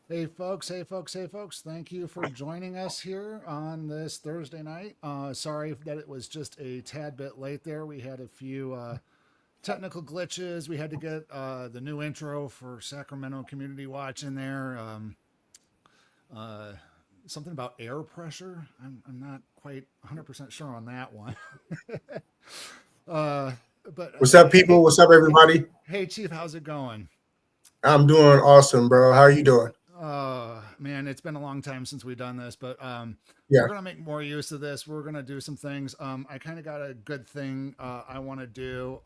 Hey folks. Thank you for joining us here on this Thursday night. Sorry that it was just a tad bit late there. We had a few technical glitches. We had to get the new intro for Sacramento Community Watch in there. Uh, Something about air pressure. I'm not quite 100% sure on that one. uh, but What's up, hey, people? What's up, everybody? hey, Chief, how's it going? I'm doing awesome, bro. How are you doing? Man, it's been a long time since we've done this, but we're Yeah. gonna make more use of this. We're gonna do some things. I kind of got a good thing I want to do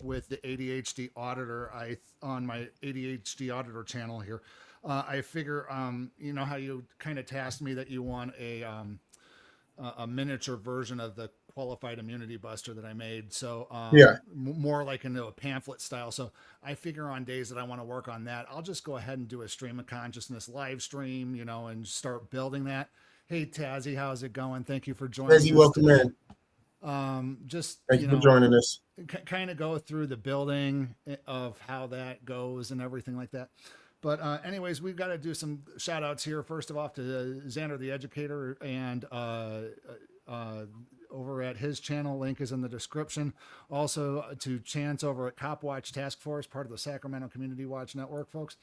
with the ADHD auditor. I on my ADHD auditor channel here. I figure you know how you kind of tasked me that you want a miniature version of the qualified immunity buster that I made. So Yeah. more like into a pamphlet style. So I figure on days that I want to work on that, I'll just go ahead and do a stream of consciousness live stream, and start building that. Hey Tazzy, how's it going? Thank you for joining Reggie, us welcome today. in. Just Thank you for joining us. kind of go through the building of how that goes and everything like that. But anyways, we've got to do some shout outs here. First of all, to Xander the Educator and uh, over at his channel. Link is in the description. Also to Chance over at Cop Watch Task Force, part of the Sacramento Community Watch Network, folks.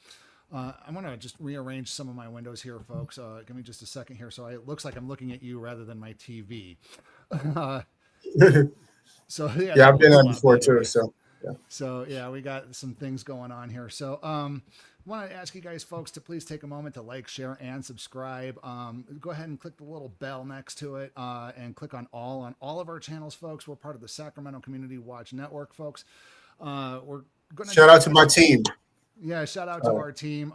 I'm going to just rearrange some of my windows here, folks. Give me just a second here. So it looks like I'm looking at you rather than my TV. Uh, so yeah, Yeah, that I've been looks a on lot before better. too. So yeah. So yeah, we got some things going on here. So I want to ask you guys, folks, to please take a moment to like, share, and subscribe. Go ahead and click the little bell next to it, and click on all of our channels, folks. We're part of the Sacramento Community Watch Network, folks. We're gonna Shout out to do my some team. yeah. Shout out to Uh, our team,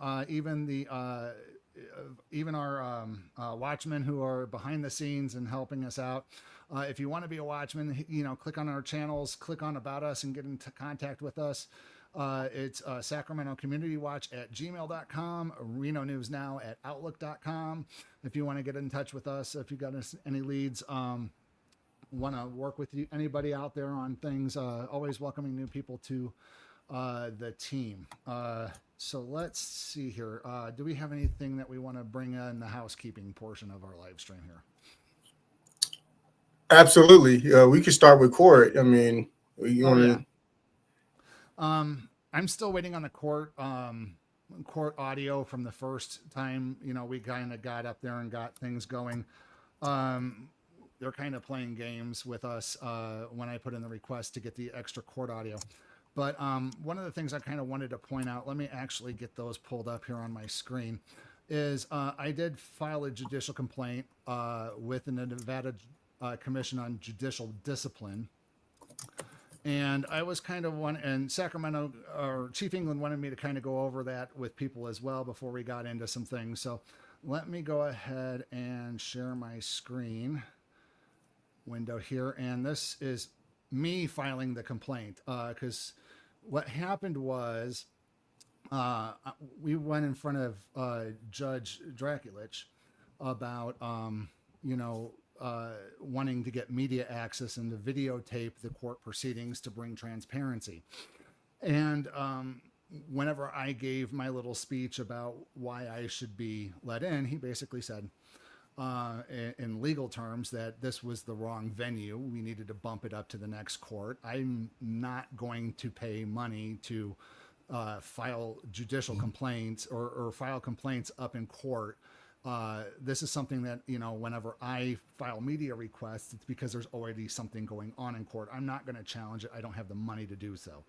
even our watchmen who are behind the scenes and helping us out. If you want to be a watchman, click on our channels, click on about us, and get into contact with us. It's Sacramento Community Watch at gmail.com, Reno News Now at outlook.com. If you want to get in touch with us, if you got any leads, want to work with you, anybody out there on things, always welcoming new people to the team. So let's see here. Do we have anything that we want to bring in the housekeeping portion of our live stream here? Absolutely. We could start with court. I mean, you Oh want yeah. to? I'm still waiting on the court audio from the first time. We kind of got up there and got things going. Um, they're kind of playing games with us when I put in the request to get the extra court audio. But one of the things I kind of wanted to point out, let me actually get those pulled up here on my screen, is I did file a judicial complaint with the Nevada Commission on Judicial Discipline. And I was kind of and Sacramento, or Chief England wanted me to kind of go over that with people as well before we got into some things. So let me go ahead and share my screen window here. And this is me filing the complaint because what happened was we went in front of Judge Draculich about, wanting to get media access and to videotape the court proceedings to bring transparency. And whenever I gave my little speech about why I should be let in, he basically said, in legal terms, that this was the wrong venue. We needed to bump it up to the next court. I'm not going to pay money to file judicial complaints or file complaints up in court. This is something that, whenever I file media requests, it's because there's already something going on in court. I'm not going to challenge it. I don't have the money to do so.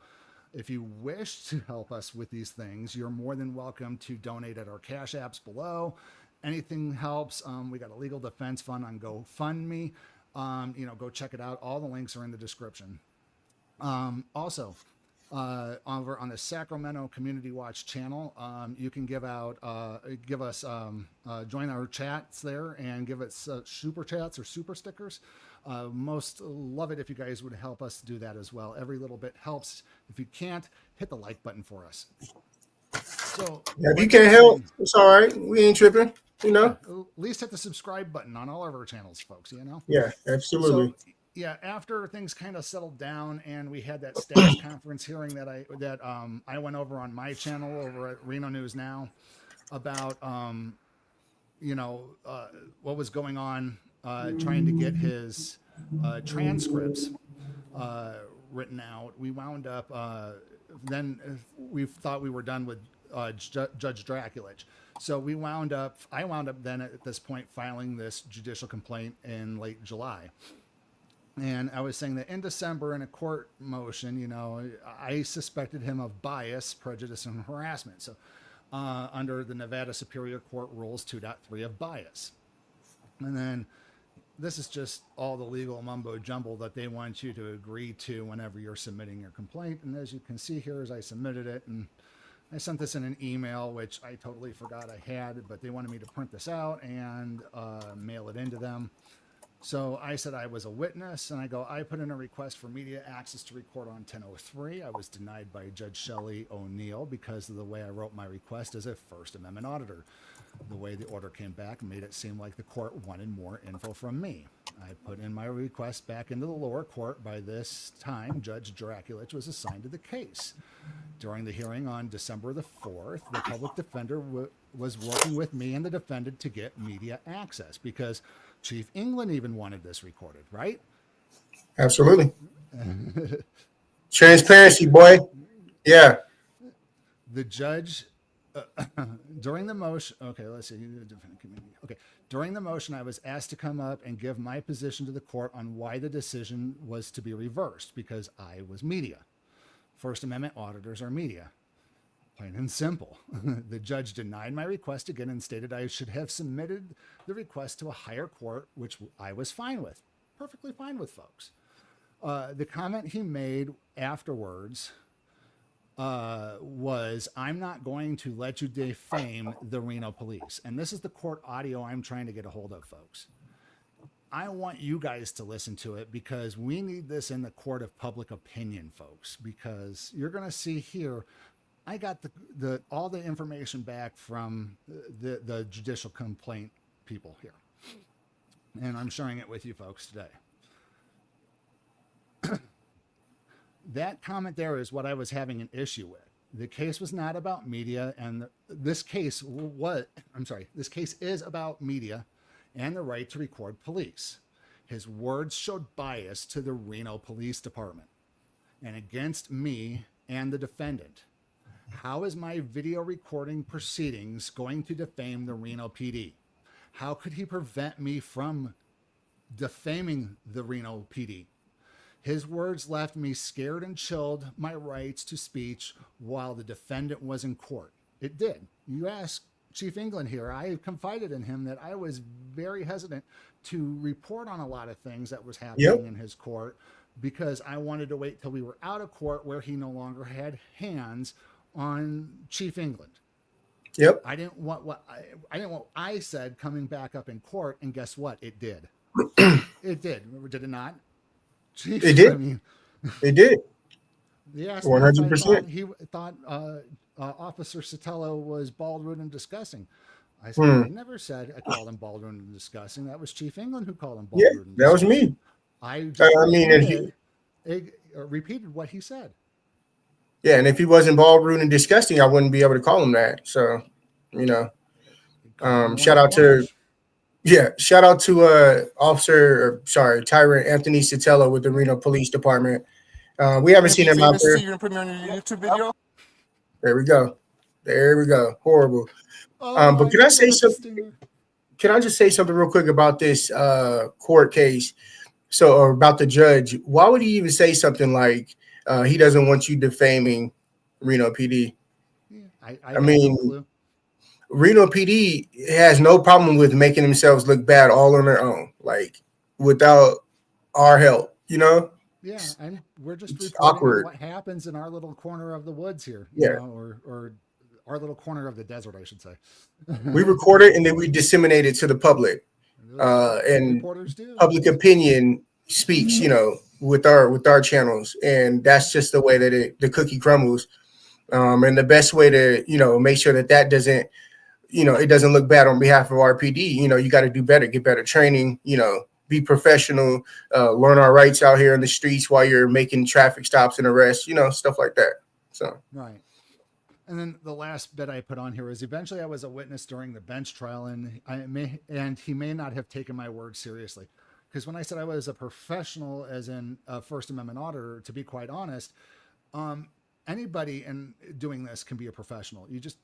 If you wish to help us with these things, you're more than welcome to donate at our cash apps below. Anything helps. We got a legal defense fund on GoFundMe. Go check it out. All the links are in the description. Also, over on the Sacramento Community Watch channel, you can give us, join our chats there and give us super chats or super stickers. Most love it if you guys would help us do that as well. Every little bit helps. If you can't, hit the like button for us. So, Yeah, if you like I can't was help, saying, it's all right. We ain't tripping. You yeah, know. at least hit the subscribe button on all of our channels, folks. Yeah, So absolutely. yeah, after things kind of settled down and we had that status conference hearing that I went over on my channel over at Reno News Now. about, what was going on, trying to get his transcripts written out. We wound up, then we thought we were done with Judge Draculich. So I wound up then at this point filing this judicial complaint in late July. And I was saying that in December in a court motion, I suspected him of bias, prejudice, and harassment. So under the Nevada Superior Court Rules 2.3 of bias. And then this is just all the legal mumbo jumbo that they want you to agree to whenever you're submitting your complaint. And as you can see here, as I submitted it, and I sent this in an email, which I totally forgot I had, but they wanted me to print this out and mail it into them. So I said I was a witness, and I put in a request for media access to record on 1003. I was denied by Judge Shelley O'Neill because of the way I wrote my request as a First Amendment auditor. The way the order came back made it seem like the court wanted more info from me. I put in my request back into the lower court. By this time, Judge Draculich was assigned to the case. During the hearing on December the 4th, the public defender was working with me and the defendant to get media access because Chief England even wanted this recorded, right? Absolutely. Transparency, boy. Yeah. The judge, during the motion, during the motion, I was asked to come up and give my position to the court on why the decision was to be reversed because I was media. First Amendment auditors are media. Plain and simple. The judge denied my request again and stated I should have submitted the request to a higher court, which I was fine with. Perfectly fine with, folks. The comment he made afterwards was, I'm not going to let you defame the Reno police. And this is the court audio I'm trying to get a hold of, folks. I want you guys to listen to it because we need this in the court of public opinion, folks, because you're going to see here, I got all the information back from the judicial complaint people here. And I'm sharing it with you folks today. That comment there is what I was having an issue with. The case was not about media, and this case is about media and the right to record police. His words showed bias to the Reno Police Department and against me and the defendant. How is my video recording proceedings going to defame the Reno PD? How could he prevent me from defaming the Reno PD? His words left me scared and chilled my rights to speech while the defendant was in court. It did. You ask Chief England here, I confided in him that I was very hesitant to report on a lot of things that was happening in his court because I wanted to wait till we were out of court where he no longer had hands on Chief England. Yep. I didn't want what I said coming back up in court, and guess what? It did. It did. Did it not? Jeez, it did. I mean, it did. Yes, 100%. He thought Officer Sotelo was bald, rude, and disgusting. I said, I never said I called him bald, rude, and disgusting. That was Chief England who called him bald, rude, and disgusting. That was me. I just repeated what he said. Yeah, and if he wasn't bald, rude, and disgusting, I wouldn't be able to call him that. So, shout out to Tyrant Anthony Sotelo with the Reno Police Department. We haven't seen him out there. You're gonna put me on your YouTube video? There we go. Horrible. But can I say something? Can I just say something real quick about this court case? Or about the judge? Why would he even say something like he doesn't want you defaming Reno PD? I mean, Reno PD has no problem with making themselves look bad all on their own, like without our help, Yeah, and we're just reporting what happens in our little corner of the woods here, or our little corner of the desert, I should say. We record it and then we disseminate it to the public, and public opinion speaks, with our channels, and that's just the way that the cookie crumbles. And the best way to make sure that doesn't it doesn't look bad on behalf of our PD. You got to do better, get better training, be professional, learn our rights out here in the streets while you're making traffic stops and arrests, stuff like that. So right. And then the last bit I put on here is eventually I was a witness during the bench trial, and he may not have taken my word seriously. Because when I said I was a professional, as in a First Amendment auditor, to be quite honest, anybody in doing this can be a professional. You just,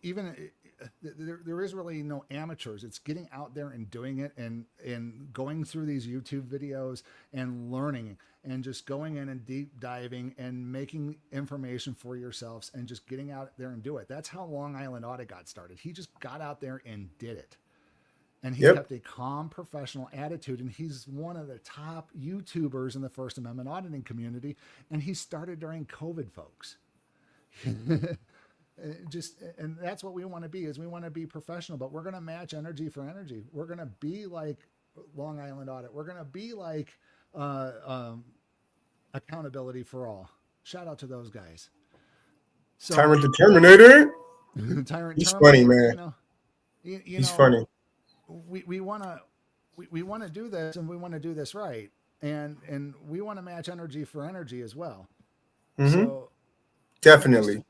even there is really no amateurs. It's getting out there and doing it, and going through these YouTube videos and learning, and just going in and deep diving and making information for yourselves and just getting out there and do it. That's how Long Island Audit got started. He just got out there and did it. And he kept a calm, professional attitude. And he's one of the top YouTubers in the First Amendment auditing community. And he started during COVID, folks. And that's what we want to be, is we want to be professional, but we're going to match energy for energy. We're going to be like Long Island Audit. We're going to be like Accountability for All. Shout out to those guys. So, Tyrant the Terminator. Tyrant He's Terminator, funny, man. He's funny. We want to do this, and we want to do this right, and we want to match energy for energy as well. So definitely.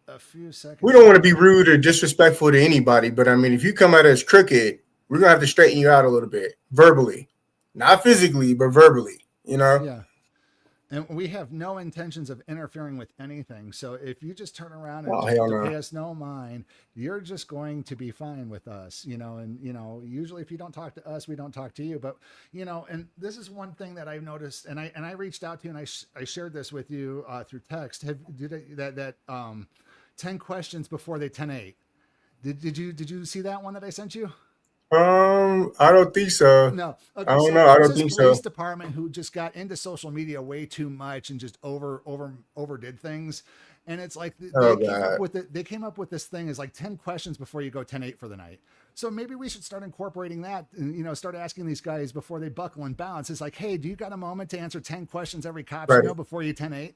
A few seconds. We don't want to be rude or disrespectful to anybody, but I mean, if you come at us crooked, we're gonna have to straighten you out a little bit, verbally, not physically, but verbally. Yeah. And we have no intentions of interfering with anything. So if you just turn around and pay us no mind, you're just going to be fine with us, and, usually if you don't talk to us, we don't talk to you. But, and this is one thing that I've noticed, and I reached out to you, and I shared this with you through text. That 10 questions before they 10-8. Did you see that one that I sent you? I don't think so. No. Okay, I don't know. I don't think so. Police department who just got into social media way too much and just overdid things. And it's like they came up with this thing is like 10 questions before you go 10-8 for the night. So maybe we should start incorporating that and, start asking these guys before they buckle and bounce. It's like, hey, do you got a moment to answer 10 questions every cop should know before you 10-8?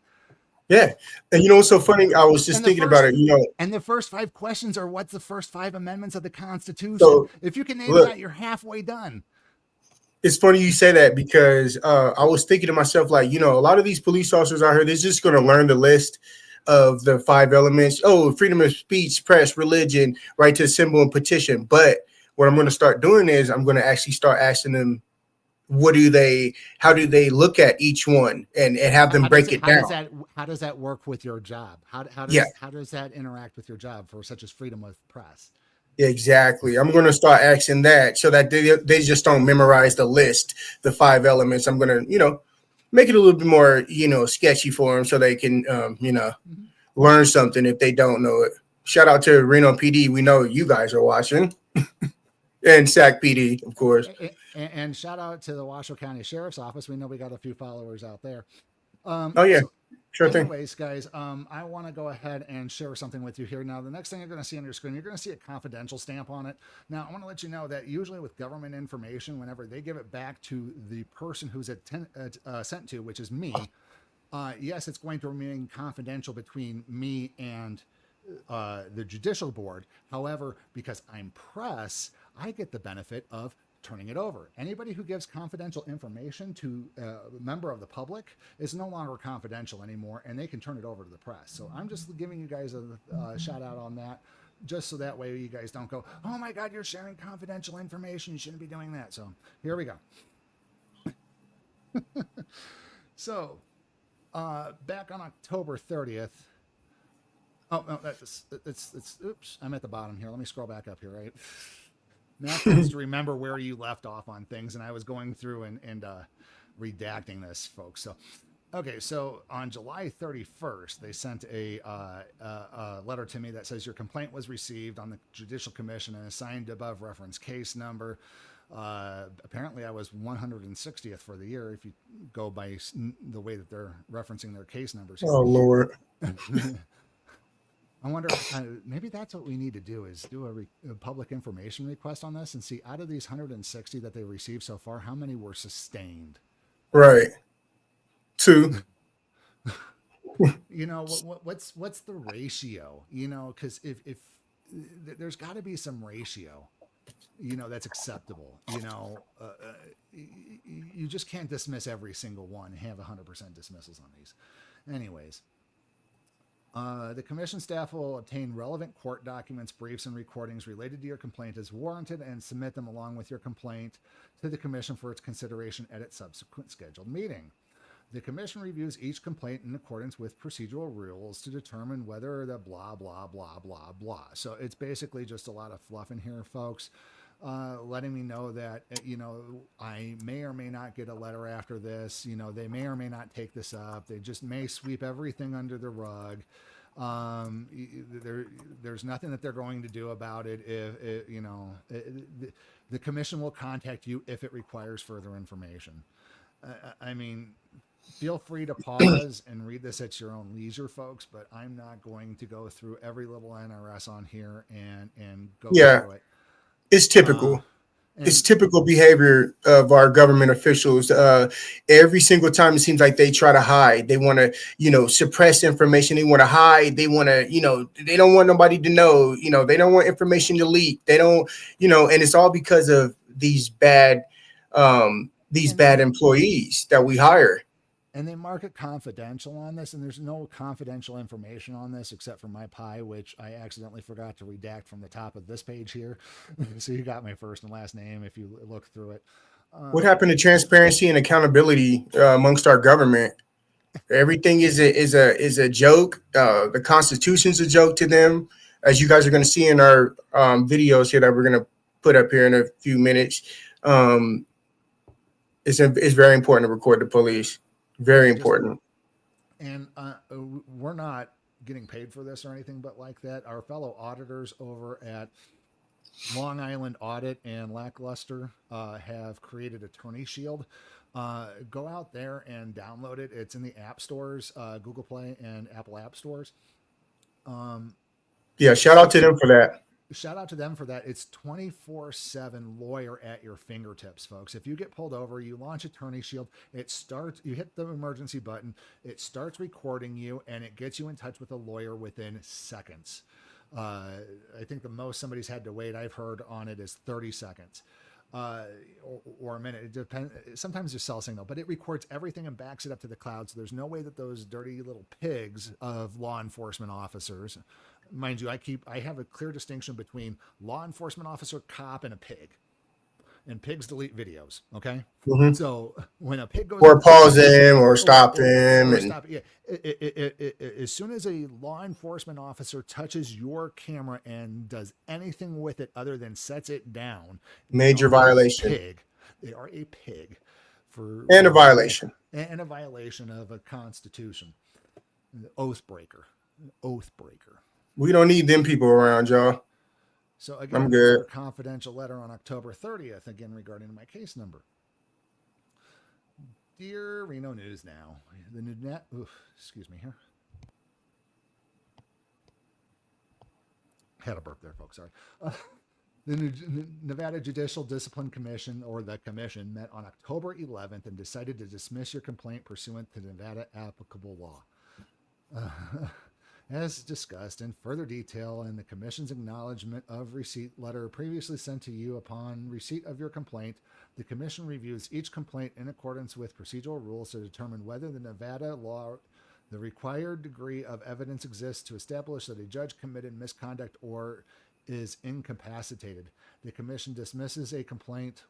Yeah. And what's so funny? I was just thinking about it, And the first 5 questions are what's the first 5 amendments of the Constitution. So, if you can name that, you're halfway done. It's funny you say that because I was thinking to myself, like, a lot of these police officers out here, they're just going to learn the list of the 5 elements. Oh, freedom of speech, press, religion, right to assemble and petition. But what I'm going to start doing is I'm going to actually start asking them, how do they look at each one and have them break it down? How does that work with your job? How does that interact with your job for such as freedom of press? Exactly. I'm going to start asking that so that they just don't memorize the list, the 5 elements. I'm going to, make it a little bit more, sketchy for them so they can, learn something if they don't know it. Shout out to Reno PD. We know you guys are watching. And SAC PD, of course. And shout out to the Washoe County Sheriff's Office. We know we got a few followers out there. Sure thing. Anyways, guys, I want to go ahead and share something with you here. Now, the next thing you're going to see on your screen, you're going to see a confidential stamp on it. Now, I want to let you know that usually with government information, whenever they give it back to the person who's sent to, which is me, yes, it's going to remain confidential between me and the judicial board. However, because I'm press, I get the benefit of turning it over. Anybody who gives confidential information to a member of the public is no longer confidential anymore, and they can turn it over to the press. So I'm just giving you guys a shout out on that, just so that way you guys don't go, oh my God, you're sharing confidential information. You shouldn't be doing that. So here we go. So back on October 30th. Oh, no, oops, I'm at the bottom here. Let me scroll back up here, right? Matt wants to remember where you left off on things, and I was going through and redacting this, folks. So, okay, so on July 31st, they sent a letter to me that says your complaint was received on the Judicial Commission and assigned above reference case number. Apparently, I was 160th for the year if you go by the way that they're referencing their case numbers here. Oh, Lord. I wonder, maybe that's what we need to do is do a public information request on this and see out of these 160 that they received so far, how many were sustained? Right. 2. What's the ratio? Because if there's got to be some ratio, that's acceptable. You just can't dismiss every single one and have 100% dismissals on these. Anyways. The commission staff will obtain relevant court documents, briefs, and recordings related to your complaint as warranted and submit them along with your complaint to the commission for its consideration at its subsequent scheduled meeting. The commission reviews each complaint in accordance with procedural rules to determine whether the blah, blah, blah, blah, blah. So it's basically just a lot of fluff in here, folks. Letting me know that, I may or may not get a letter after this. They may or may not take this up. They just may sweep everything under the rug. There's nothing that they're going to do about it. The commission will contact you if it requires further information. I mean, feel free to pause and read this at your own leisure, folks, but I'm not going to go through every little NRS on here and go through it. It's typical. It's typical behavior of our government officials. Every single time it seems like they try to hide. They want to, suppress information. They want to hide. They want to, they don't want nobody to know. They don't want information to leak. They don't, and it's all because of these bad employees that we hire. And they mark it confidential on this, and there's no confidential information on this except for my pie, which I accidentally forgot to redact from the top of this page here. So you got my first and last name if you look through it. What happened to transparency and accountability amongst our government? Everything is a joke. The Constitution's a joke to them, as you guys are going to see in our videos here that we're going to put up here in a few minutes. It's very important to record the police. Very important. And we're not getting paid for this or anything but like that. Our fellow auditors over at Long Island Audit and Lackluster have created Attorney Shield. Go out there and download it. It's in the app stores, Google Play and Apple app stores. Shout out to them for that. Shout out to them for that. It's 24/7 lawyer at your fingertips, folks. If you get pulled over, you launch Attorney Shield. You hit the emergency button. It starts recording you, and it gets you in touch with a lawyer within seconds. I think the most somebody's had to wait, I've heard on it, is 30 seconds. Or a minute. It depends. Sometimes there's cell signal, but it records everything and backs it up to the cloud. So there's no way that those dirty little pigs of law enforcement officers, mind you, I have a clear distinction between law enforcement officer, cop, and a pig. And pigs delete videos. Okay. Mm-hmm. So when a pig goes, or pause them or stop them, as soon as a law enforcement officer touches your camera and does anything with it other than sets it down, major violation. They are a pig and a violation of a constitution. Oath breaker. We don't need them people around, y'all. So again, I'm good. A confidential letter on October 30th, again regarding my case number. Dear Reno News Now, excuse me here. Had a burp there, folks. Sorry. The Nevada Judicial Discipline Commission, or the commission, met on October 11th and decided to dismiss your complaint pursuant to Nevada applicable law. As discussed in further detail in the Commission's acknowledgement of receipt letter previously sent to you upon receipt of your complaint, the Commission reviews each complaint in accordance with procedural rules to determine whether the Nevada law, the required degree of evidence exists to establish that a judge committed misconduct or is incapacitated. The Commission dismisses a complaint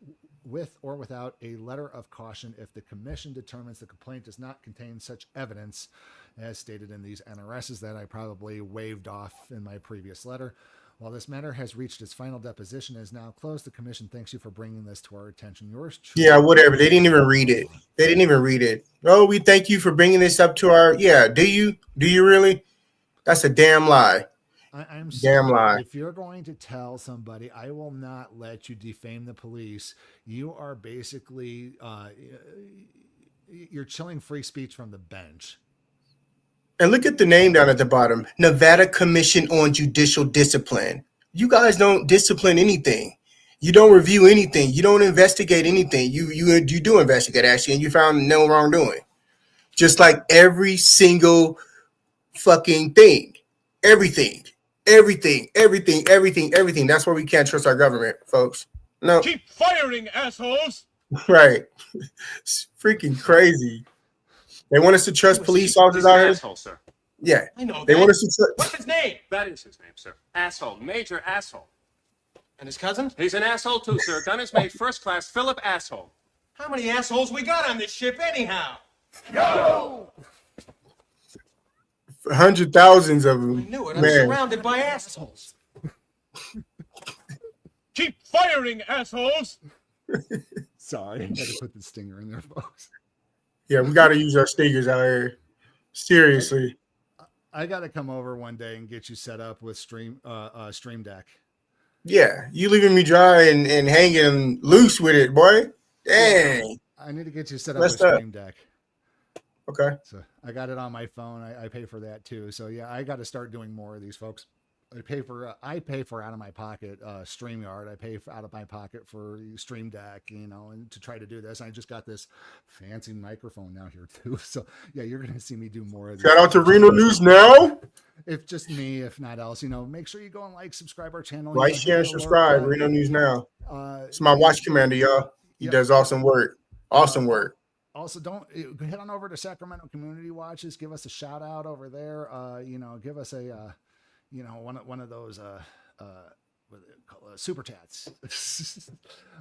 with or without a letter of caution if the Commission determines the complaint does not contain such evidence as stated in these NRSs that I probably waved off in my previous letter. While this matter has reached its final deposition and is now closed, the Commission thanks you for bringing this to our attention. Yours truly. Yeah, whatever. They didn't even read it. Oh, we thank you for bringing this up to our. Yeah, do you really? That's a damn lie. I'm sorry. If you're going to tell somebody, I will not let you defame the police. You are basically you're chilling free speech from the bench. And look at the name down at the bottom, Nevada Commission on Judicial Discipline. You guys don't discipline anything. You don't review anything. You don't investigate anything. You do investigate, actually, and you found no wrongdoing. Just like every single fucking thing. Everything. That's why we can't trust our government, folks. No. Keep firing, assholes. Right. It's freaking crazy. They want us to trust police officers out here. Asshole, sir. Yeah, I know they that. want us to. What's his name? That is his name, sir. Asshole. Major asshole. And his cousin? He's an asshole too, sir. Gun is made first class. Philip asshole. How many assholes we got on this ship anyhow? Hundred thousands of I them. knew it. I'm Man, surrounded by assholes. Keep firing, assholes! Sorry, I had to put the stinger in there, folks. yeah, we got to use our stingers out here. Seriously. I got to come over one day and get you set up with Stream Deck. Yeah, you leaving me dry and hanging loose with it, boy. Dang. I need to get you set up Messed with up. Stream Deck. Okay. So I got it on my phone. I pay for that too. So yeah, I got to start doing more of these, folks. I pay for out of my pocket StreamYard. I pay for out of my pocket for Stream Deck, and to try to do this. I just got this fancy microphone now here too. So yeah, you're gonna see me do more of these. Shout out to Reno News Now. If just me, if not else, make sure you go and subscribe our channel. Like, share, and subscribe. Reno News Now. It's my watch commander, y'all. He does awesome work. Awesome work. Also, don't head on over to Sacramento Community Watches. Give us a shout out over there. Give us a, one of those super chats.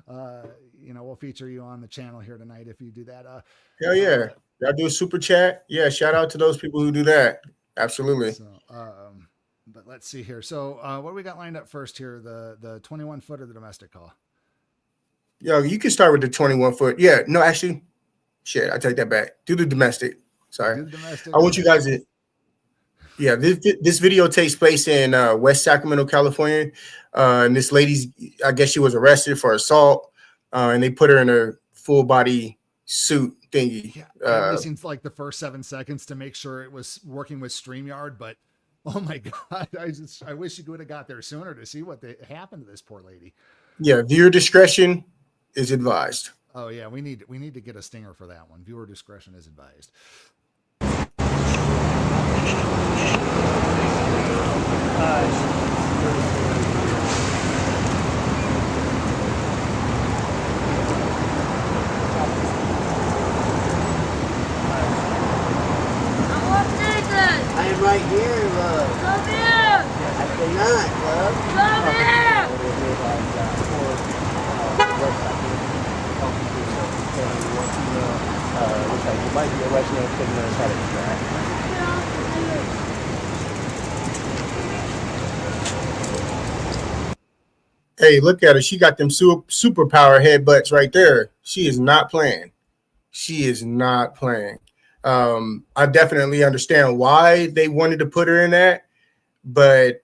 We'll feature you on the channel here tonight if you do that. Hell yeah. Y'all do a super chat. Yeah, shout out to those people who do that. Absolutely. So, but let's see here. So, what do we got lined up first here? The 21 foot or the domestic call? Yo, you can start with the 21 foot. Yeah, no, actually, shit, I take that back. Do the domestic. Sorry. I want you guys to. Yeah, this video takes place in West Sacramento, California. And this lady's, I guess she was arrested for assault, and they put her in a full body suit thingy. Yeah, I only seen like the first 7 seconds to make sure it was working with StreamYard, but oh my God, I wish you would have got there sooner to see what happened to this poor lady. Yeah, viewer discretion is advised. Oh yeah, we need to get a stinger for that one. Viewer discretion is advised. I am right here, love. Come here! I cannot, love. Come here! Looks like you might be a Russian criminal how to track. Hey, look at her. She got them superpower headbutts right there. She is not playing. She is not playing. I definitely understand why they wanted to put her in that, but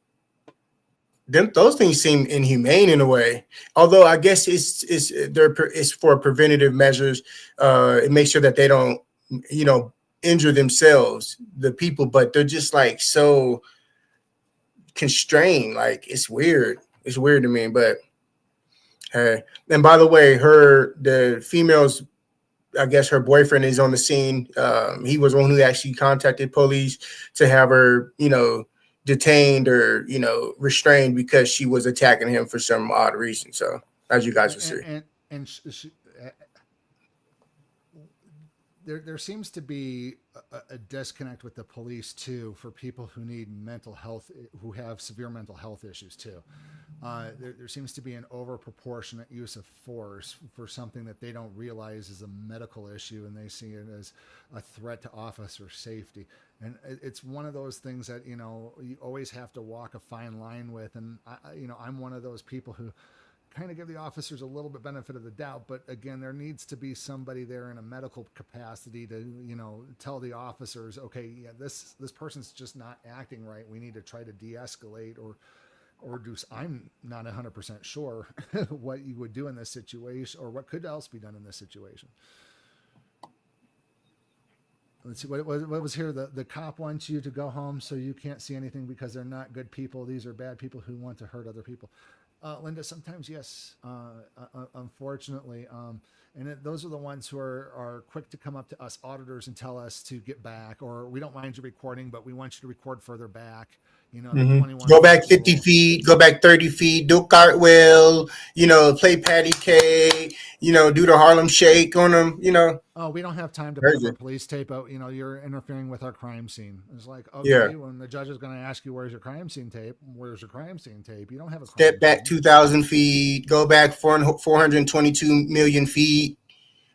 those things seem inhumane in a way. Although I guess it's for preventative measures. It makes sure that they don't, injure themselves, the people. But they're just like so constrained. Like it's weird. It's weird to me. But hey, and by the way, the female's, I guess her boyfriend is on the scene. He was one who actually contacted police to have her, detained or, restrained because she was attacking him for some odd reason. So as you guys will see. There seems to be a disconnect with the police too for people who need mental health, who have severe mental health issues too. There seems to be an overproportionate use of force for something that they don't realize is a medical issue, and they see it as a threat to officer safety. And it's one of those things that, you always have to walk a fine line with. And I'm one of those people who kind of give the officers a little bit benefit of the doubt, but again, there needs to be somebody there in a medical capacity to, tell the officers, okay, yeah, this person's just not acting right. We need to try to de-escalate or do. I'm not 100% sure what you would do in this situation or what could else be done in this situation. Let's see what was here. The cop wants you to go home so you can't see anything because they're not good people. These are bad people who want to hurt other people. Linda, sometimes yes, unfortunately, and those are the ones who are quick to come up to us auditors and tell us to get back, or we don't mind you recording, but we want you to record further back. You know, the 21 Go back foot 50 rule. feet, go back 30 feet, do a cartwheel, you know, play patty cake, you know, do the Harlem Shake on them, you know. Oh, we don't have time to put up Crazy. our police tape out. You know, you're interfering with our crime scene. It's like, Yeah. okay, when the judge is going to ask you, where's your crime scene tape? Where's your crime scene tape? You don't have a crime Step back scene. 2,000 feet, go back 422 million feet,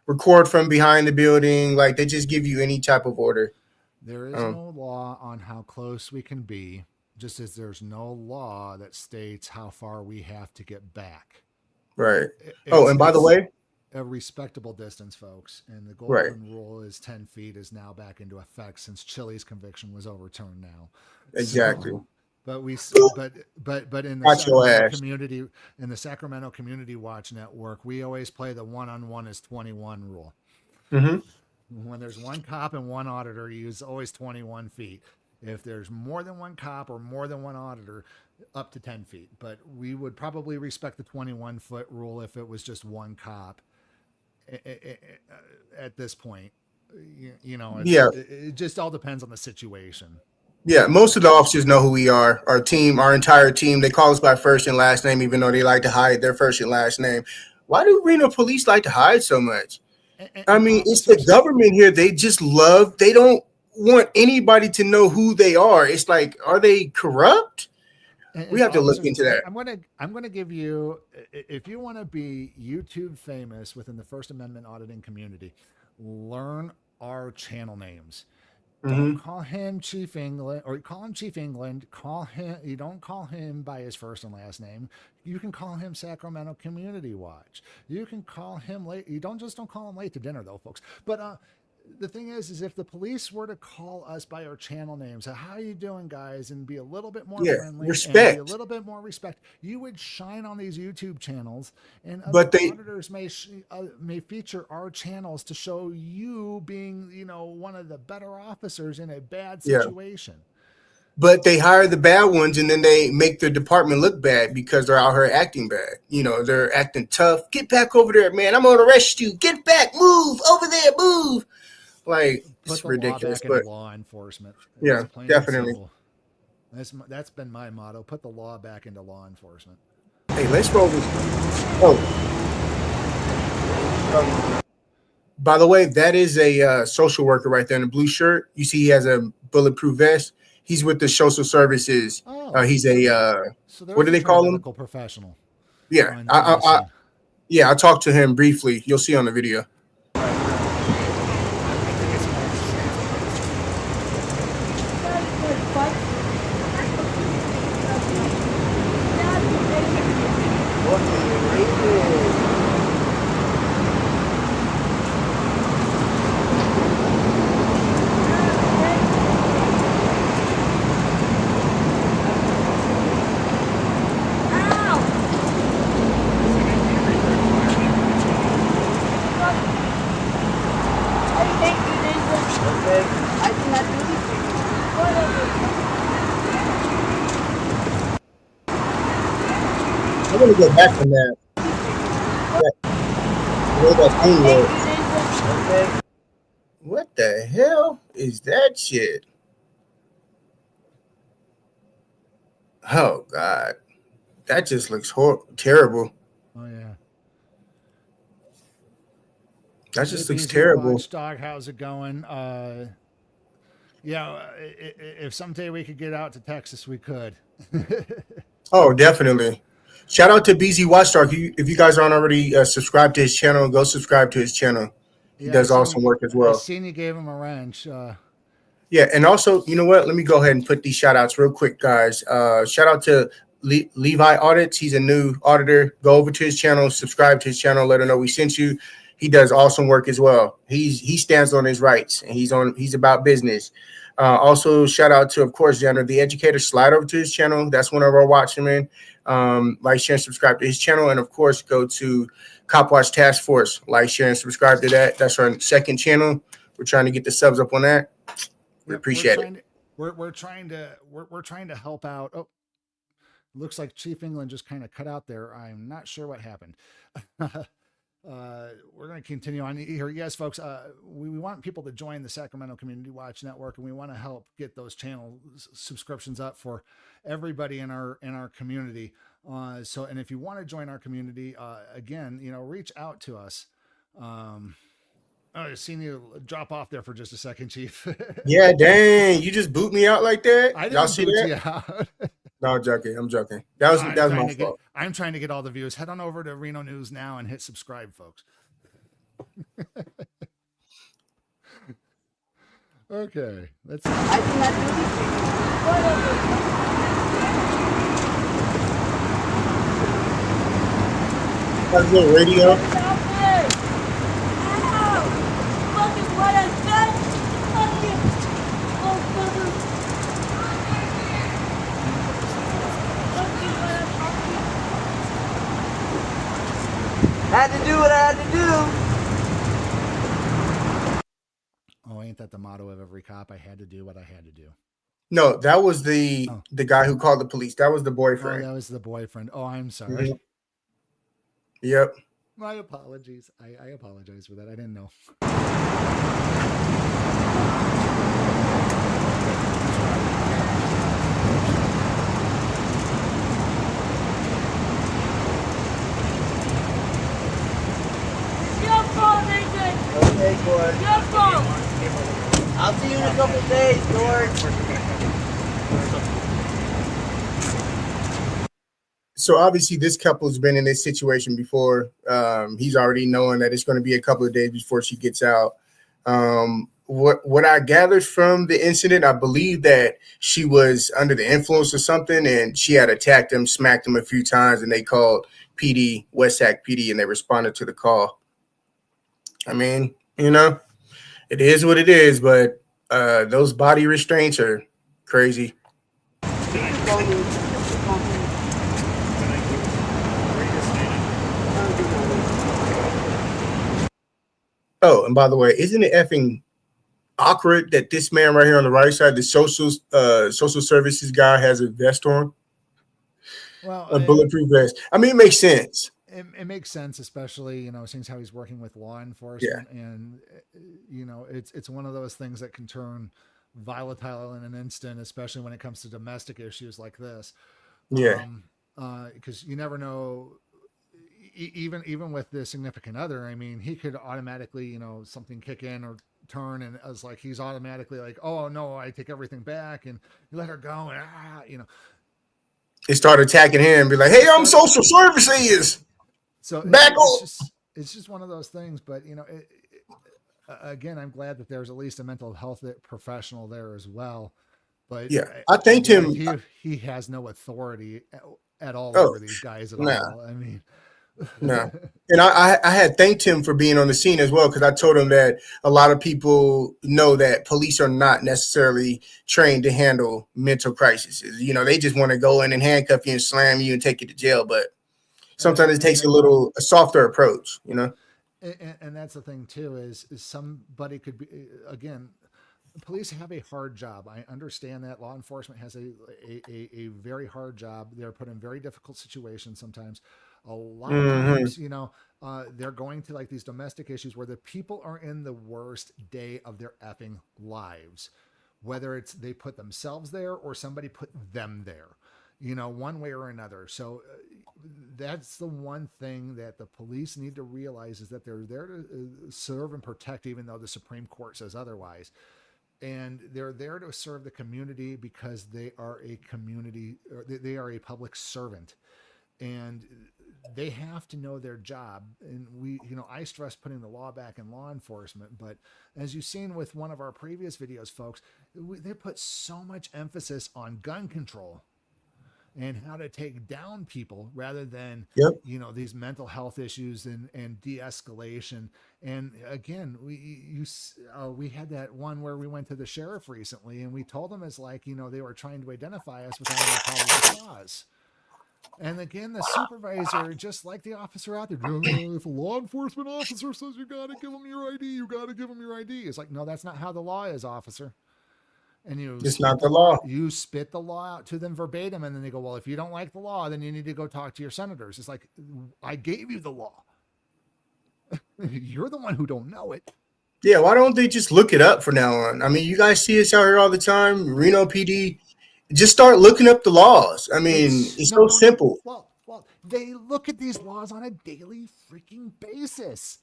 record from behind the building. Like they just give you any type of order. There is no law on how close we can be, just as there's no law that states how far we have to get back. Right. And by the way, a respectable distance, folks. And the Right. golden rule is 10 feet is now back into effect since Chili's conviction was overturned now. exactly. So, but in the Watch your Sacramento ass. community, in the Sacramento Community Watch Network, we always play the 1-on-1 is 21 rule. Mhm. When there's one cop and one auditor, you use always 21 feet. If there's more than one cop or more than one auditor, up to 10 feet. But we would probably respect the 21-foot rule if it was just one cop at this point. You know, it just all depends on the situation. Yeah, most of the officers know who we are. Our team, our entire team, they call us by first and last name, even though they like to hide their first and last name. Why do Reno police like to hide so much? I mean, it's the government here. They just they don't want anybody to know who they are. It's like, are they corrupt? We have to look into that. I'm gonna give you, if you want to be YouTube famous within the First Amendment auditing community, learn our channel names. Don't call him Chief England, or call him Chief England. You don't call him by his first and last name. You can call him Sacramento Community Watch. You can call him late. You don't call him late to dinner though, folks. But the thing is if the police were to call us by our channel names, how you doing, guys, and be a little bit more friendly, respect, and be a little bit more respect, you would shine on these YouTube channels, and but auditors may feature our channels to show you being, you know, one of the better officers in a bad situation. But they hire the bad ones, and then they make their department look bad because they're out here acting bad. You know, they're acting tough. Get back over there, man. I'm gonna arrest you. Get back. Move over there. Move. Like, it's ridiculous. Put the law back into law enforcement. Yeah, definitely. That's been my motto. Put the law back into law enforcement. Hey, let's roll this. Oh. By the way, that is a social worker right there in the blue shirt. You see he has a bulletproof vest. He's with the social services. He's what do they call him? Medical professional. Yeah. I talked to him briefly. You'll see on the video. I'm gonna go back on that. What the hell is that shit? Oh God, that just looks terrible. Oh yeah. That just looks terrible. Watchdog, how's it going? If someday we could get out to Texas, we could. Oh, definitely. Shout out to BZ Watchdog. If you guys aren't already subscribed to his channel, go subscribe to his channel. He does awesome work as well. I seen you gave him a wrench. Yeah, and also, you know what? Let me go ahead and put these shout outs real quick, guys. Shout out to Levi Audits. He's a new auditor. Go over to his channel, subscribe to his channel, let him know we sent you. He does awesome work as well. He stands on his rights, and he's about business. Also, shout out to, of course, Jenner, the educator. Slide over to his channel. That's one of our watchmen. Like, share, and subscribe to his channel. And, of course, go to Cop Watch Task Force. Like, share, and subscribe to that. That's our second channel. We're trying to get the subs up on that. We appreciate it. We're trying to help out. Oh, looks like Chief England just kind of cut out there. I'm not sure what happened. we're going to continue on here. Yes, folks, we want people to join the Sacramento Community Watch Network, and we want to help get those channel subscriptions up for everybody in our community. And if you want to join our community, again, reach out to us. I've seen you drop off there for just a second, Chief. Yeah, dang, you just boot me out like that. I Y'all didn't see boot that? you out. No, I'm joking. I'm joking. That was my fault. I'm trying to get all the views. Head on over to Reno News now and hit subscribe, folks. Okay, let's. I do not do That's good radio. Had to do what I had to do. Oh, ain't that the motto of every cop? I had to do what I had to do. No, that was the guy who called the police. That was the Oh, boyfriend. that was the boyfriend. Oh, I'm sorry. Yep. My apologies. I apologize for that. I didn't know. Okay, Gord. I'll see you in a couple days, Gord. So obviously this couple's been in this situation before. He's already knowing that it's going to be a couple of days before she gets out. What I gathered from the incident, I believe that she was under the influence of something and she had attacked him, smacked him a few times, and they called PD, West Sac PD, and they responded to the call. I mean, it is what it is, but those body restraints are crazy. Oh, and by the way, isn't it effing awkward that this man right here on the right side, the social services guy, has a vest on? Well, A bulletproof vest. I mean, it makes sense. It makes sense, especially, since how he's working with law enforcement. Yeah. And, it's one of those things that can turn volatile in an instant, especially when it comes to domestic issues like this. Yeah. Because you never know, even with the significant other, I mean, he could automatically, something kick in or turn, and it's like he's automatically like, oh no, I take everything back, and you let her go, and They start attacking him and be like, hey, I'm social services. So back off. It's just one of those things, but again, I'm glad that there's at least a mental health professional there as well. But yeah, I thanked him. He has no authority at all over these guys at all. I mean, no. And I had thanked him for being on the scene as well, because I told him that a lot of people know that police are not necessarily trained to handle mental crises. They just want to go in and handcuff you and slam you and take you to jail. But sometimes it takes a softer approach, And that's the thing too, is somebody could be, again, police have a hard job. I understand that law enforcement has a very hard job. They're put in very difficult situations sometimes. A lot of times, they're going to like these domestic issues where the people are in the worst day of their effing lives, whether it's they put themselves there or somebody put them there, one way or another. So that's the one thing that the police need to realize, is that they're there to serve and protect, even though the Supreme Court says otherwise. And they're there to serve the community because they are a community, or they are a public servant, and they have to know their job. And I stress putting the law back in law enforcement, but as you've seen with one of our previous videos, folks, they put so much emphasis on gun control and how to take down people rather than, these mental health issues and de-escalation. And again, we had that one where we went to the sheriff recently, and we told them it's like, they were trying to identify us without any probable cause. And again, the supervisor, just like the officer out there, if a law enforcement officer says you got to give them your ID, you got to give them your ID. It's like, no, that's not how the law is, officer. And it's not the law. You spit the law out to them verbatim, and then they go, well, if you don't like the law, then you need to go talk to your senators. It's like, I gave you the law. You're the one who don't know it. Yeah, why don't they just look it up from now on? I mean, you guys see us out here all the time. Reno PD, just start looking up the laws. I mean, it's so simple. Well, they look at these laws on a daily freaking basis.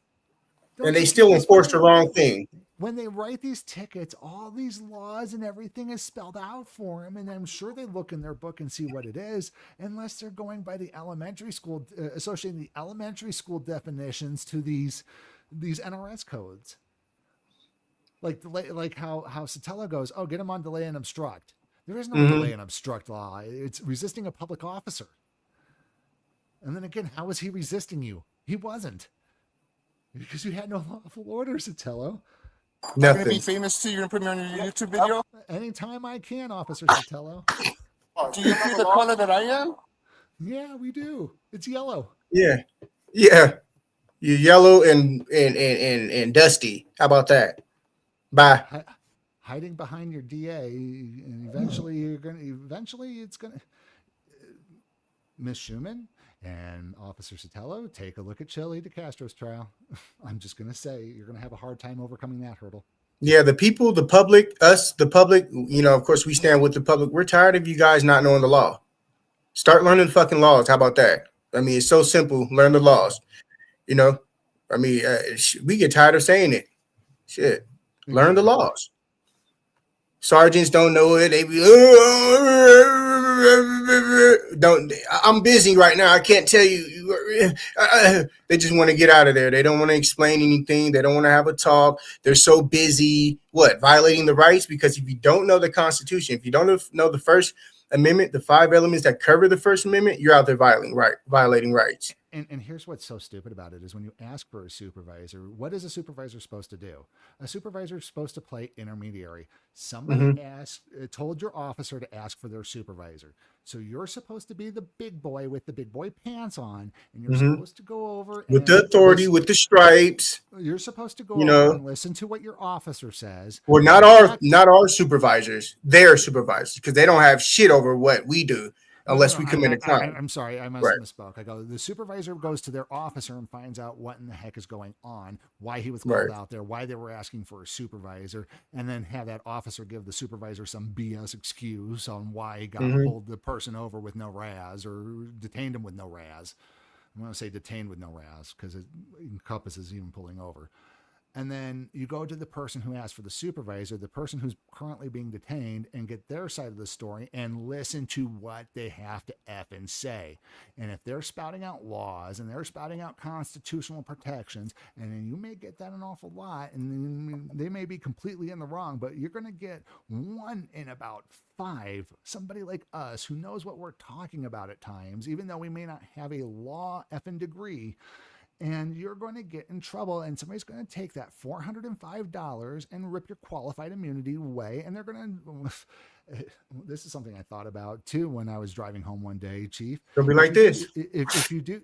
And they still enforce the wrong thing. When they write these tickets, all these laws and everything is spelled out for them, and I'm sure they look in their book and see what it is, unless they're going by the elementary school, associating the elementary school definitions to these NRS codes. Like how Sotelo goes, oh, get him on delay and obstruct. There is no delay and obstruct law. It's resisting a public officer. And then again, how was he resisting you? He wasn't. Because you had no lawful order, Sotelo. Nothing. You're gonna be famous too. You're gonna put me on your YouTube video. Anytime I can, Officer Sotelo. Do you see the color that I am? Yeah, we do. It's yellow. Yeah. You're yellow and dusty. How about that? Bye. Hiding behind your DA, and eventually it's gonna. Miss Schumann and Officer Sotelo, take a look at Chili DeCastro's trial. I'm just gonna say you're gonna have a hard time overcoming that hurdle. Yeah, the people, the public, us, the public, of course we stand with the public. We're tired of you guys not knowing the law. Start learning the fucking laws. How about that? I mean, it's so simple. Learn the laws. I mean, we get tired of saying it. Shit. Learn the laws. Sergeants don't know it. They be, don't. I'm busy right now. I can't tell you. They just want to get out of there. They don't want to explain anything. They don't want to have a talk. They're so busy. What? Violating the rights? Because if you don't know the Constitution, if you don't know the First Amendment, the 5 elements that cover the First Amendment, you're out there violating rights. And here's what's so stupid about it is when you ask for a supervisor, what is a supervisor supposed to do? A supervisor is supposed to play intermediary. Somebody told your officer to ask for their supervisor. So you're supposed to be the big boy with the big boy pants on, and you're supposed to go over with the authority, with the stripes. You're supposed to go over and listen to what your officer says. Well, not our supervisors, their supervisors, because they don't have shit over what we do. Unless we commit a crime. I'm sorry, I misspoke. I go, the supervisor goes to their officer and finds out what in the heck is going on, why he was called out there, why they were asking for a supervisor, and then have that officer give the supervisor some BS excuse on why he got pulled the person over with no RAS or detained him with no RAS. I'm going to say detained with no RAS because it encompasses even pulling over. And then you go to the person who asked for the supervisor, the person who's currently being detained, and get their side of the story and listen to what they have to effing say. And if they're spouting out laws and they're spouting out constitutional protections, and then you may get that an awful lot, and they may be completely in the wrong, but you're going to get 1 in about 5, somebody like us who knows what we're talking about at times, even though we may not have a law effing degree. And you're going to get in trouble, and somebody's going to take that $405 and rip your qualified immunity away. And they're going to, this is something I thought about too when I was driving home one day, Chief. It'll be like this. If you do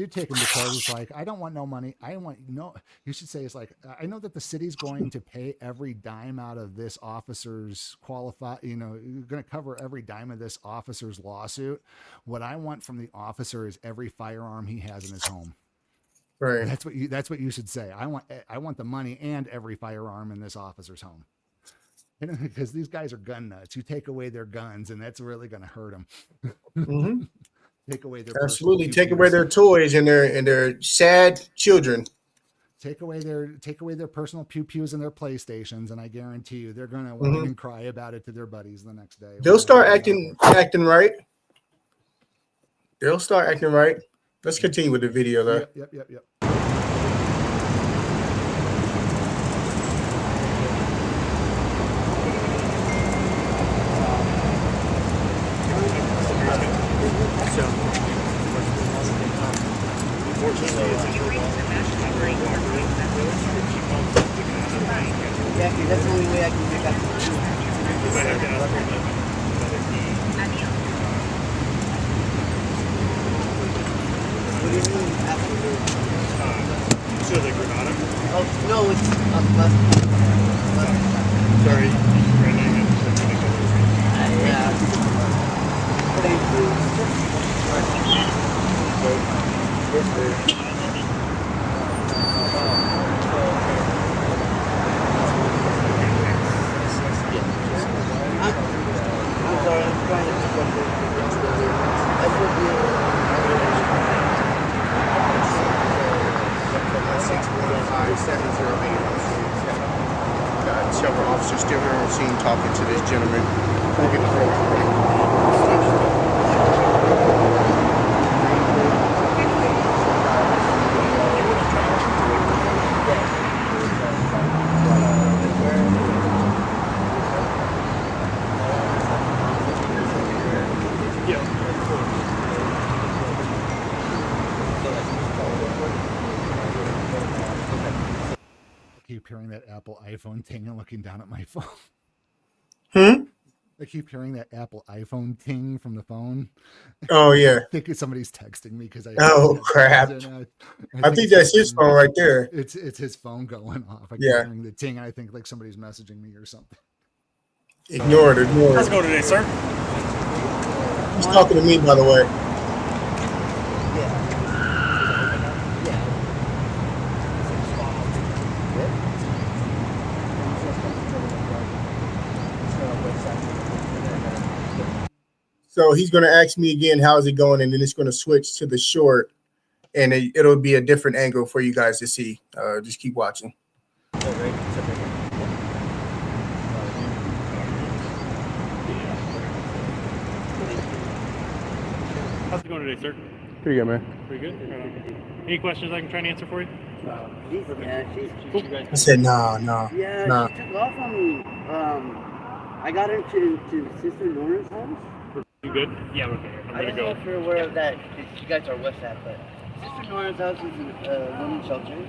take him to court, it's like, I don't want no money. I want no, you should say it's like, I know that the city's going to pay every dime out of this officer's you're going to cover every dime of this officer's lawsuit. What I want from the officer is every firearm he has in his home. Right. That's what you should say. I want the money and every firearm in this officer's home. Because these guys are gun nuts. You take away their guns, and that's really going to hurt them. Take away their take away their toys and their sad children. Take away their personal pew-pews and their PlayStations, and I guarantee you they're going to whine and cry about it to their buddies the next day. They'll start acting right. They'll start acting right. Let's continue with the video, though. Yep. Exactly, that's the only way I can make up. What do you mean? So the Granada? Oh, no, it's up left. Sorry, running and Yeah. Thank you. scene talking to this gentleman. We'll get the whole I keep hearing that Apple iPhone ting and looking down at my phone. I keep hearing that Apple iPhone ting from the phone. Oh yeah. I think somebody's texting me because I. Oh crap! I think that's his phone right there. It's his phone going off. I keep Yeah. hearing the ting. I think like somebody's messaging me or something. Ignore it. How's it going today, sir? He's talking to me, by the way. So he's going to ask me again, how's it going? And then it's going to switch to the short, and it'll be a different angle for you guys to see. Just keep watching. How's it going today, sir? Pretty good, man. Pretty good. Any questions I can try and answer for you? She's I said, nah. Yeah, she took off on me. I got her to Sister Nora's house. You good? Yeah, we're okay. I'm I gonna don't know go. if you're aware of that, because you guys are West Side, but Sister Nora's house is a women's shelter.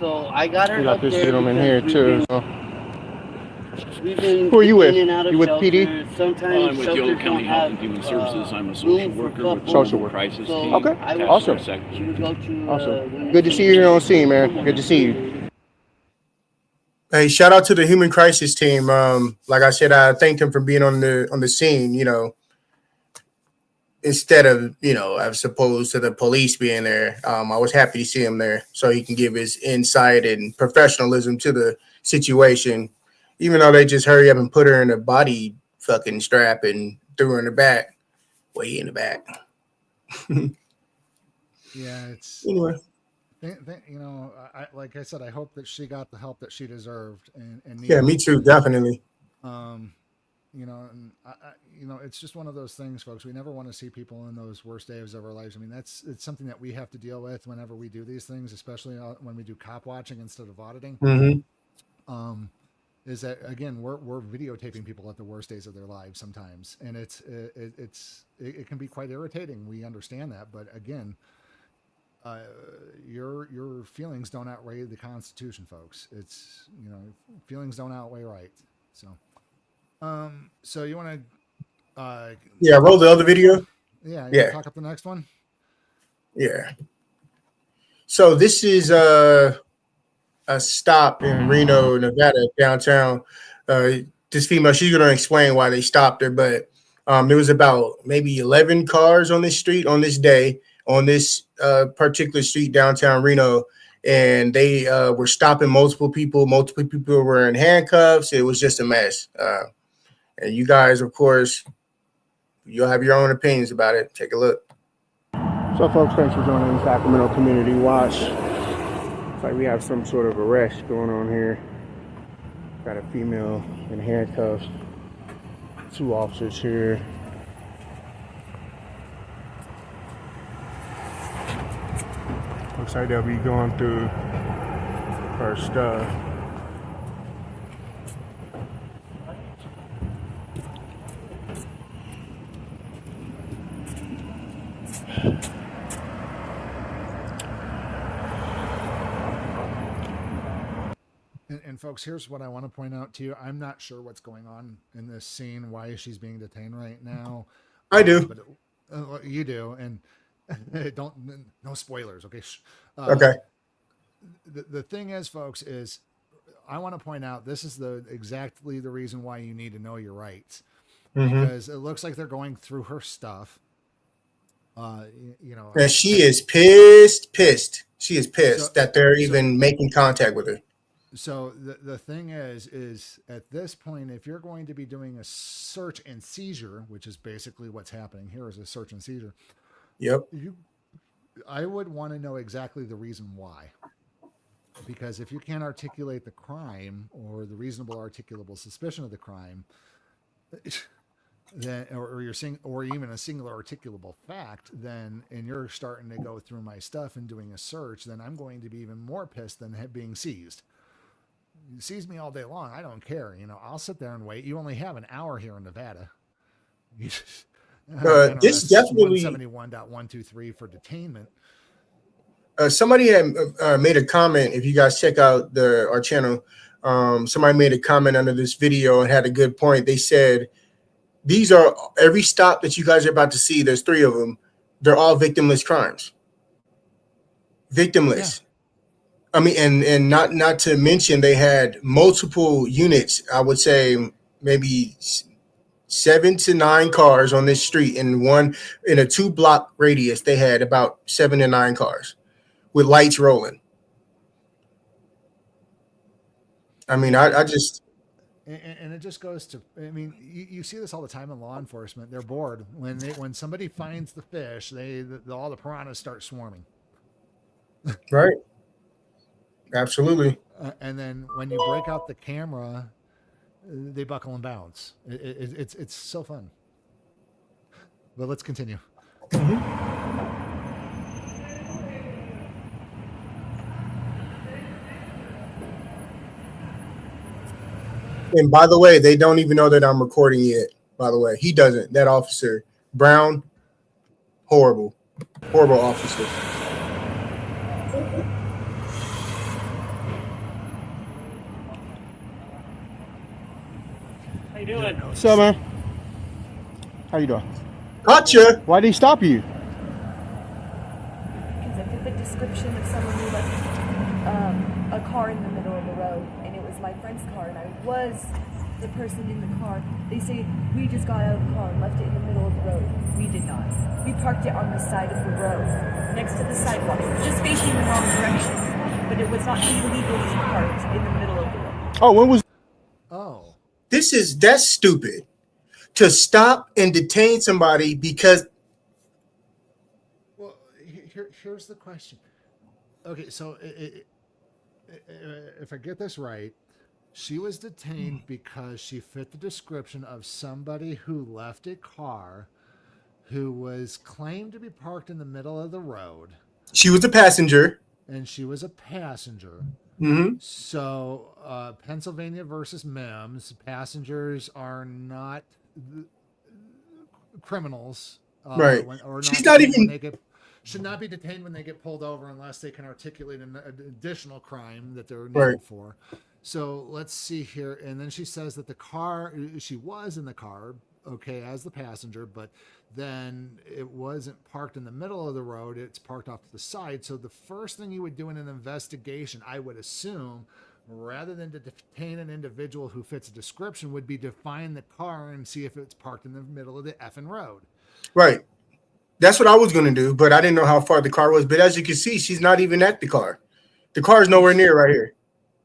So I got her We got up this there gentleman because here we've too. We've been Who are you with? in and out of You with PD? shelters. Sometimes I'm with shelters Young County don't Health have, and Human Services. I'm a room social for worker with couples. the Social worker. crisis So team. Okay, I would- awesome. She would go to Awesome. women's Good to see you here on scene, man. Good to see you. Hey, shout out to the human crisis team. Like I said, I thanked him for being on the scene. You know, instead of as opposed to the police being there, I was happy to see him there so he can give his insight and professionalism to the situation. Even though they just hurry up and put her in a body fucking strap and threw her in the back, way in the back. Yeah, it's Anyway. Like I said, I hope that she got the help that she deserved and Yeah, me too, definitely. And it's just one of those things, folks. We never want to see people in those worst days of our lives. I mean, it's something that we have to deal with whenever we do these things, especially when we do cop watching instead of auditing. Mm-hmm. Is that again, we're videotaping people at the worst days of their lives sometimes, and it can be quite irritating. We understand that, but again, your feelings don't outweigh the Constitution, folks. It's feelings don't outweigh right. So you want to roll the other video. Yeah. Talk up the next one. Yeah. So this is a stop in Reno, Nevada, downtown. This female, she's going to explain why they stopped her, but there was about maybe 11 cars on this street on this day, on this particular street downtown Reno, and they were stopping multiple people. Multiple people were in handcuffs. It was just a mess. And you guys, of course, you'll have your own opinions about it. Take a look. So, folks, thanks for joining the Sacramento Community Watch. It's like we have some sort of arrest going on here. Got a female in handcuffs. 2 officers here. Looks like they'll be going through her stuff. And folks, here's what I want to point out to you. I'm not sure what's going on in this scene, why she's being detained right now. I do. But you do, and no spoilers, okay? Okay. The thing is, folks, is I want to point out this is exactly the reason why you need to know your rights, because it looks like they're going through her stuff. And she is pissed. She is pissed that they're even making contact with her. So the thing is at this point, if you're going to be doing a search and seizure, which is basically what's happening here is a search and seizure. Yep. I would want to know exactly the reason why. because if you can't articulate the crime or the reasonable articulable suspicion of the crime, then or you're saying, or even a singular articulable fact, then and you're starting to go through my stuff and doing a search, then I'm going to be even more pissed than being seized. You seize me all day long, I don't care. You know, I'll sit there and wait. You only have an hour here in Nevada. This definitely 171.123 for detainment. Somebody had made a comment. If you guys check out our channel, somebody made a comment under this video and had a good point. They said, these are every stop that you guys are about to see. There's 3 of them. They're all victimless crimes. Victimless. Yeah. I mean, and not to mention they had multiple units. I would say maybe 7 to 9 cars on this street. In a 2-block radius, they had about 7 to 9 cars with lights rolling. I mean, I just. And it just goes to, I mean, you see this all the time in law enforcement. They're bored when somebody finds the fish, all the piranhas start swarming. Right. Absolutely. And then when you break out the camera, they buckle and bounce. It's so fun. But let's continue. And by the way, they don't even know that I'm recording yet. By the way, he doesn't. That officer, Brown, horrible officer. How you doing? What's up, man? How you doing? Gotcha. Why did he stop you? Because I fit the description of someone who left a car in the middle of the road, and it was my friend's car, and I was the person in the car. They say, we just got out of the car and left it in the middle of the road. We did not. We parked it on the side of the road, next to the sidewalk, just facing the wrong direction. But it was not illegally parked in the middle of the road. Oh, when was... Oh. That's stupid. To stop and detain somebody because... Well, here's the question. Okay, so if I get this right, she was detained because she fit the description of somebody who left a car who was claimed to be parked in the middle of the road. She was a passenger. And she was a passenger. Mm-hmm. So Pennsylvania versus Mims, passengers are not criminals. Right. She's not even... should not be detained when they get pulled over unless they can articulate an additional crime that they're named for. So let's see here. And then she says that she was in the car, okay, as the passenger, but then it wasn't parked in the middle of the road. It's parked off to the side. So the first thing you would do in an investigation, I would assume, rather than to detain an individual who fits a description, would be to find the car and see if it's parked in the middle of the effing road. Right. That's what I was going to do, but I didn't know how far the car was. But as you can see, she's not even at the car. The car is nowhere near right here.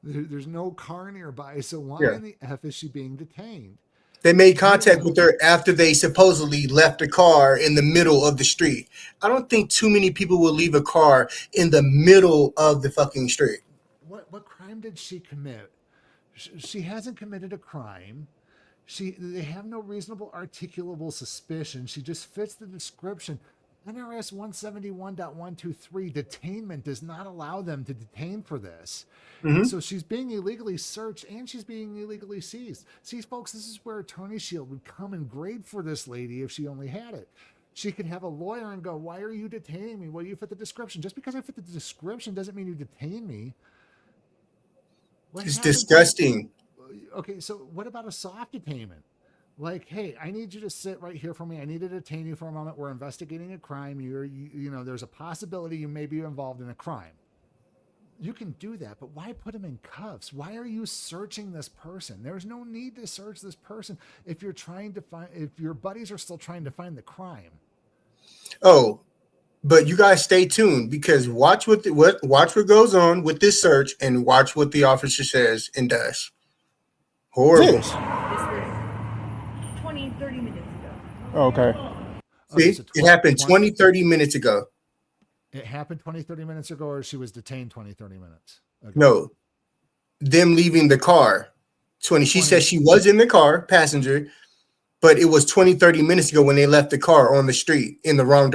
There's no car nearby. So why in the F is she being detained? They made contact with her after they supposedly left the car in the middle of the street. I don't think too many people will leave a car in the middle of the fucking street. What crime did she commit? She hasn't committed a crime. They have no reasonable articulable suspicion. She just fits the description. NRS 171.123 detainment does not allow them to detain for this. Mm-hmm. So she's being illegally searched and she's being illegally seized. See, folks, this is where Attorney Shield would come and grade for this lady if she only had it. She could have a lawyer and go, why are you detaining me? Well, you fit the description. Just because I fit the description doesn't mean you detain me. It's disgusting. Okay, so what about a soft detainment? Like, hey, I need you to sit right here for me. I need to detain you for a moment. We're investigating a crime. You know, there's a possibility you may be involved in a crime. You can do that, but why put him in cuffs? Why are you searching this person? There's no need to search this person if you're trying to find, if your buddies are still trying to find the crime. Oh, but you guys stay tuned because watch what goes on with this search and watch what the officer says and does. Horrible. This was 20, 30 minutes ago. Oh, okay. See, so it happened 20, 30 minutes ago. It happened 20, 30 minutes ago, or she was detained 20, 30 minutes No, them leaving the car. 20. She said she was in the car, passenger, but it was 20, 30 minutes ago when they left the car on the street in the wrong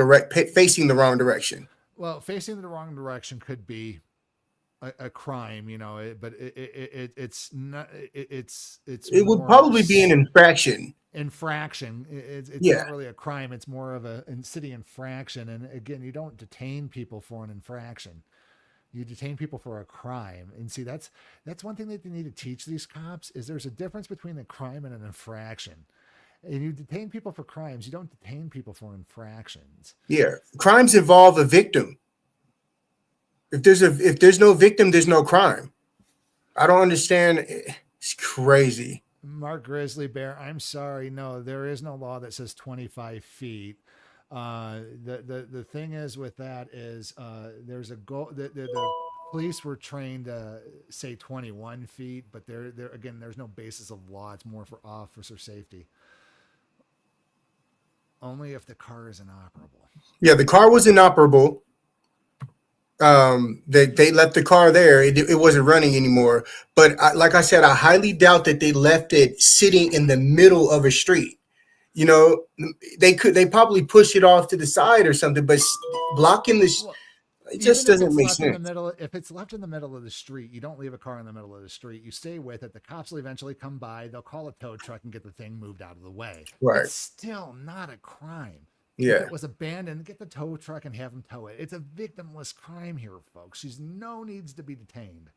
facing the wrong direction. Well, facing the wrong direction could be a crime, but it's not. It would probably be an infraction. It's Yeah. not really a crime. It's more of a city infraction. And again, you don't detain people for an infraction. You detain people for a crime. And see, that's one thing that they need to teach these cops is there's a difference between a crime and an infraction. And you detain people for crimes. You don't detain people for infractions. Yeah. Crimes involve a victim. If there's no victim, there's no crime. I don't understand. It's crazy. Mark Grizzly Bear, I'm sorry. No, there is no law that says 25 feet. The thing is with that is there's a goal. The police were trained to say 21 feet, but there again, there's no basis of law. It's more for officer safety. Only if the car is inoperable. Yeah, the car was inoperable. They left the car there. It wasn't running anymore. But like I said, I highly doubt that they left it sitting in the middle of a street. They probably push it off to the side or something, but blocking this, it just doesn't make sense. If it's left in the middle of the street, you don't leave a car in the middle of the street. You stay with it. The cops will eventually come by. They'll call a tow truck and get the thing moved out of the way. Right. It's still not a crime. Yeah. If it was abandoned, get the tow truck and have them tow it. It's a victimless crime here, folks. She's no needs to be detained.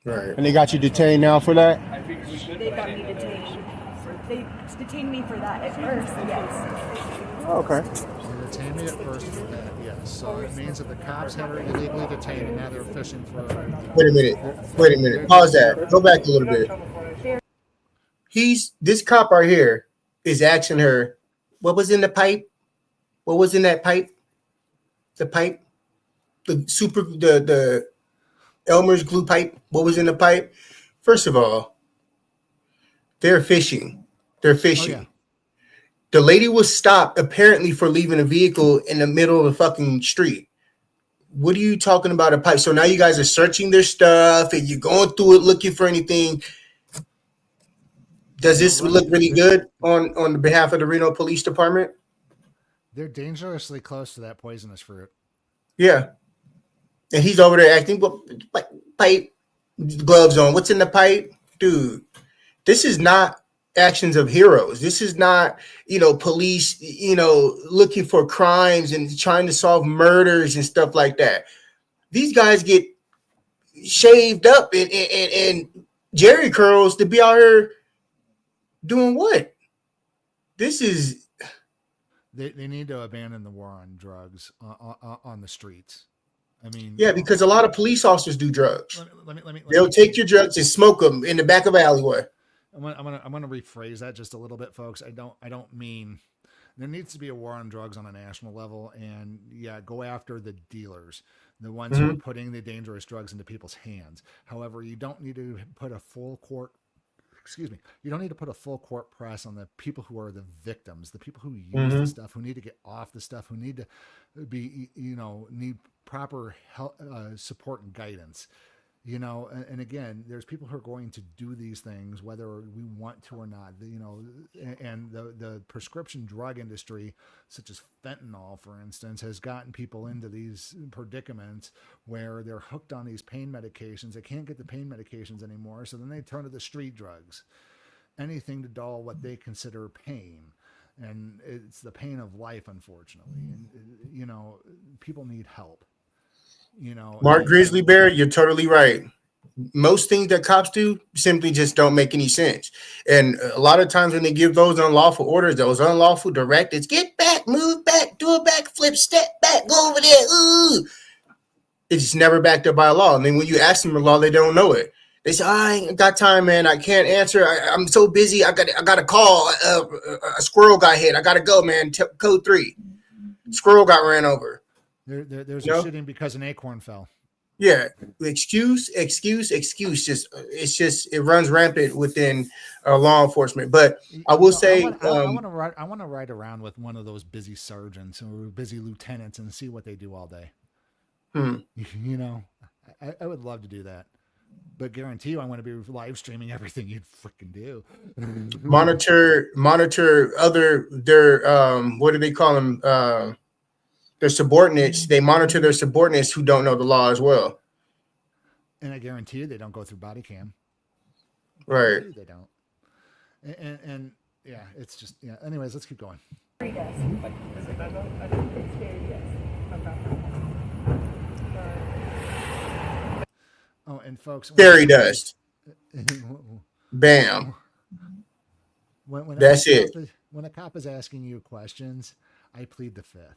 Right. And they got you detained now for that? They got me detained. They detained me for that at first, yes. Okay. They detained me at first for that, yes. So it means that the cops have her illegally detained and now they're fishing for her. Wait a minute. Pause that. Go back a little bit. This cop right here is asking her, what was in the pipe? What was in that pipe? The pipe? The Elmer's glue pipe? What was in the pipe? First of all, they're fishing. They're fishing. Oh, yeah. The lady was stopped apparently for leaving a vehicle in the middle of the fucking street. What are you talking about a pipe? So now you guys are searching their stuff and you're going through it looking for anything. Does this look really good on the behalf of the Reno Police Department? They're dangerously close to that poisonous fruit. Yeah. And he's over there acting, pipe, gloves on. What's in the pipe? Dude, this is not actions of heroes. This is not, police, looking for crimes and trying to solve murders and stuff like that. These guys get shaved up and jerry curls to be out here doing what? This is... They need to abandon the war on drugs on the streets. I mean, yeah, because a lot of police officers do drugs. They'll take your drugs and smoke them in the back of an alleyway. I'm gonna rephrase that just a little bit, folks. I don't mean there needs to be a war on drugs on a national level, and go after the dealers, the ones who are putting the dangerous drugs into people's hands. However, you don't need to put a full court. You don't need to put a full court press on the people who are the victims, the people who use the stuff, who need to get off the stuff, who need to be, need proper help, support and guidance, and again, there's people who are going to do these things, whether we want to or not, and the prescription drug industry, such as fentanyl, for instance, has gotten people into these predicaments where they're hooked on these pain medications. They can't get the pain medications anymore. So then they turn to the street drugs, anything to dull what they consider pain. And it's the pain of life, unfortunately. And, people need help. Mark Grizzly Bear, you're totally right. Most things that cops do simply just don't make any sense. And a lot of times when they give those unlawful orders, those unlawful directives, get back, move back, do a backflip, step back, go over there. Ooh. It's never backed up by a law. I mean, when you ask them a law, they don't know it. They say, I ain't got time, man. I can't answer. I'm so busy. I got a call. A squirrel got hit. I got to go, man. Code 3. Squirrel got ran over. There's a shooting because an acorn fell. Yeah, excuse. It runs rampant within law enforcement. But I will say, I want to ride around with one of those busy sergeants or busy lieutenants and see what they do all day. I would love to do that, but guarantee you, I want to be live streaming everything you'd freaking do. Monitor their what do they call them? Their subordinates. They monitor their subordinates who don't know the law as well. And I guarantee you, they don't go through body cam. Right. They don't. And yeah, it's just, yeah. Anyways, let's keep going. Oh, and folks, fairy dust. Bam. That's it. When a cop is asking you questions, I plead the fifth.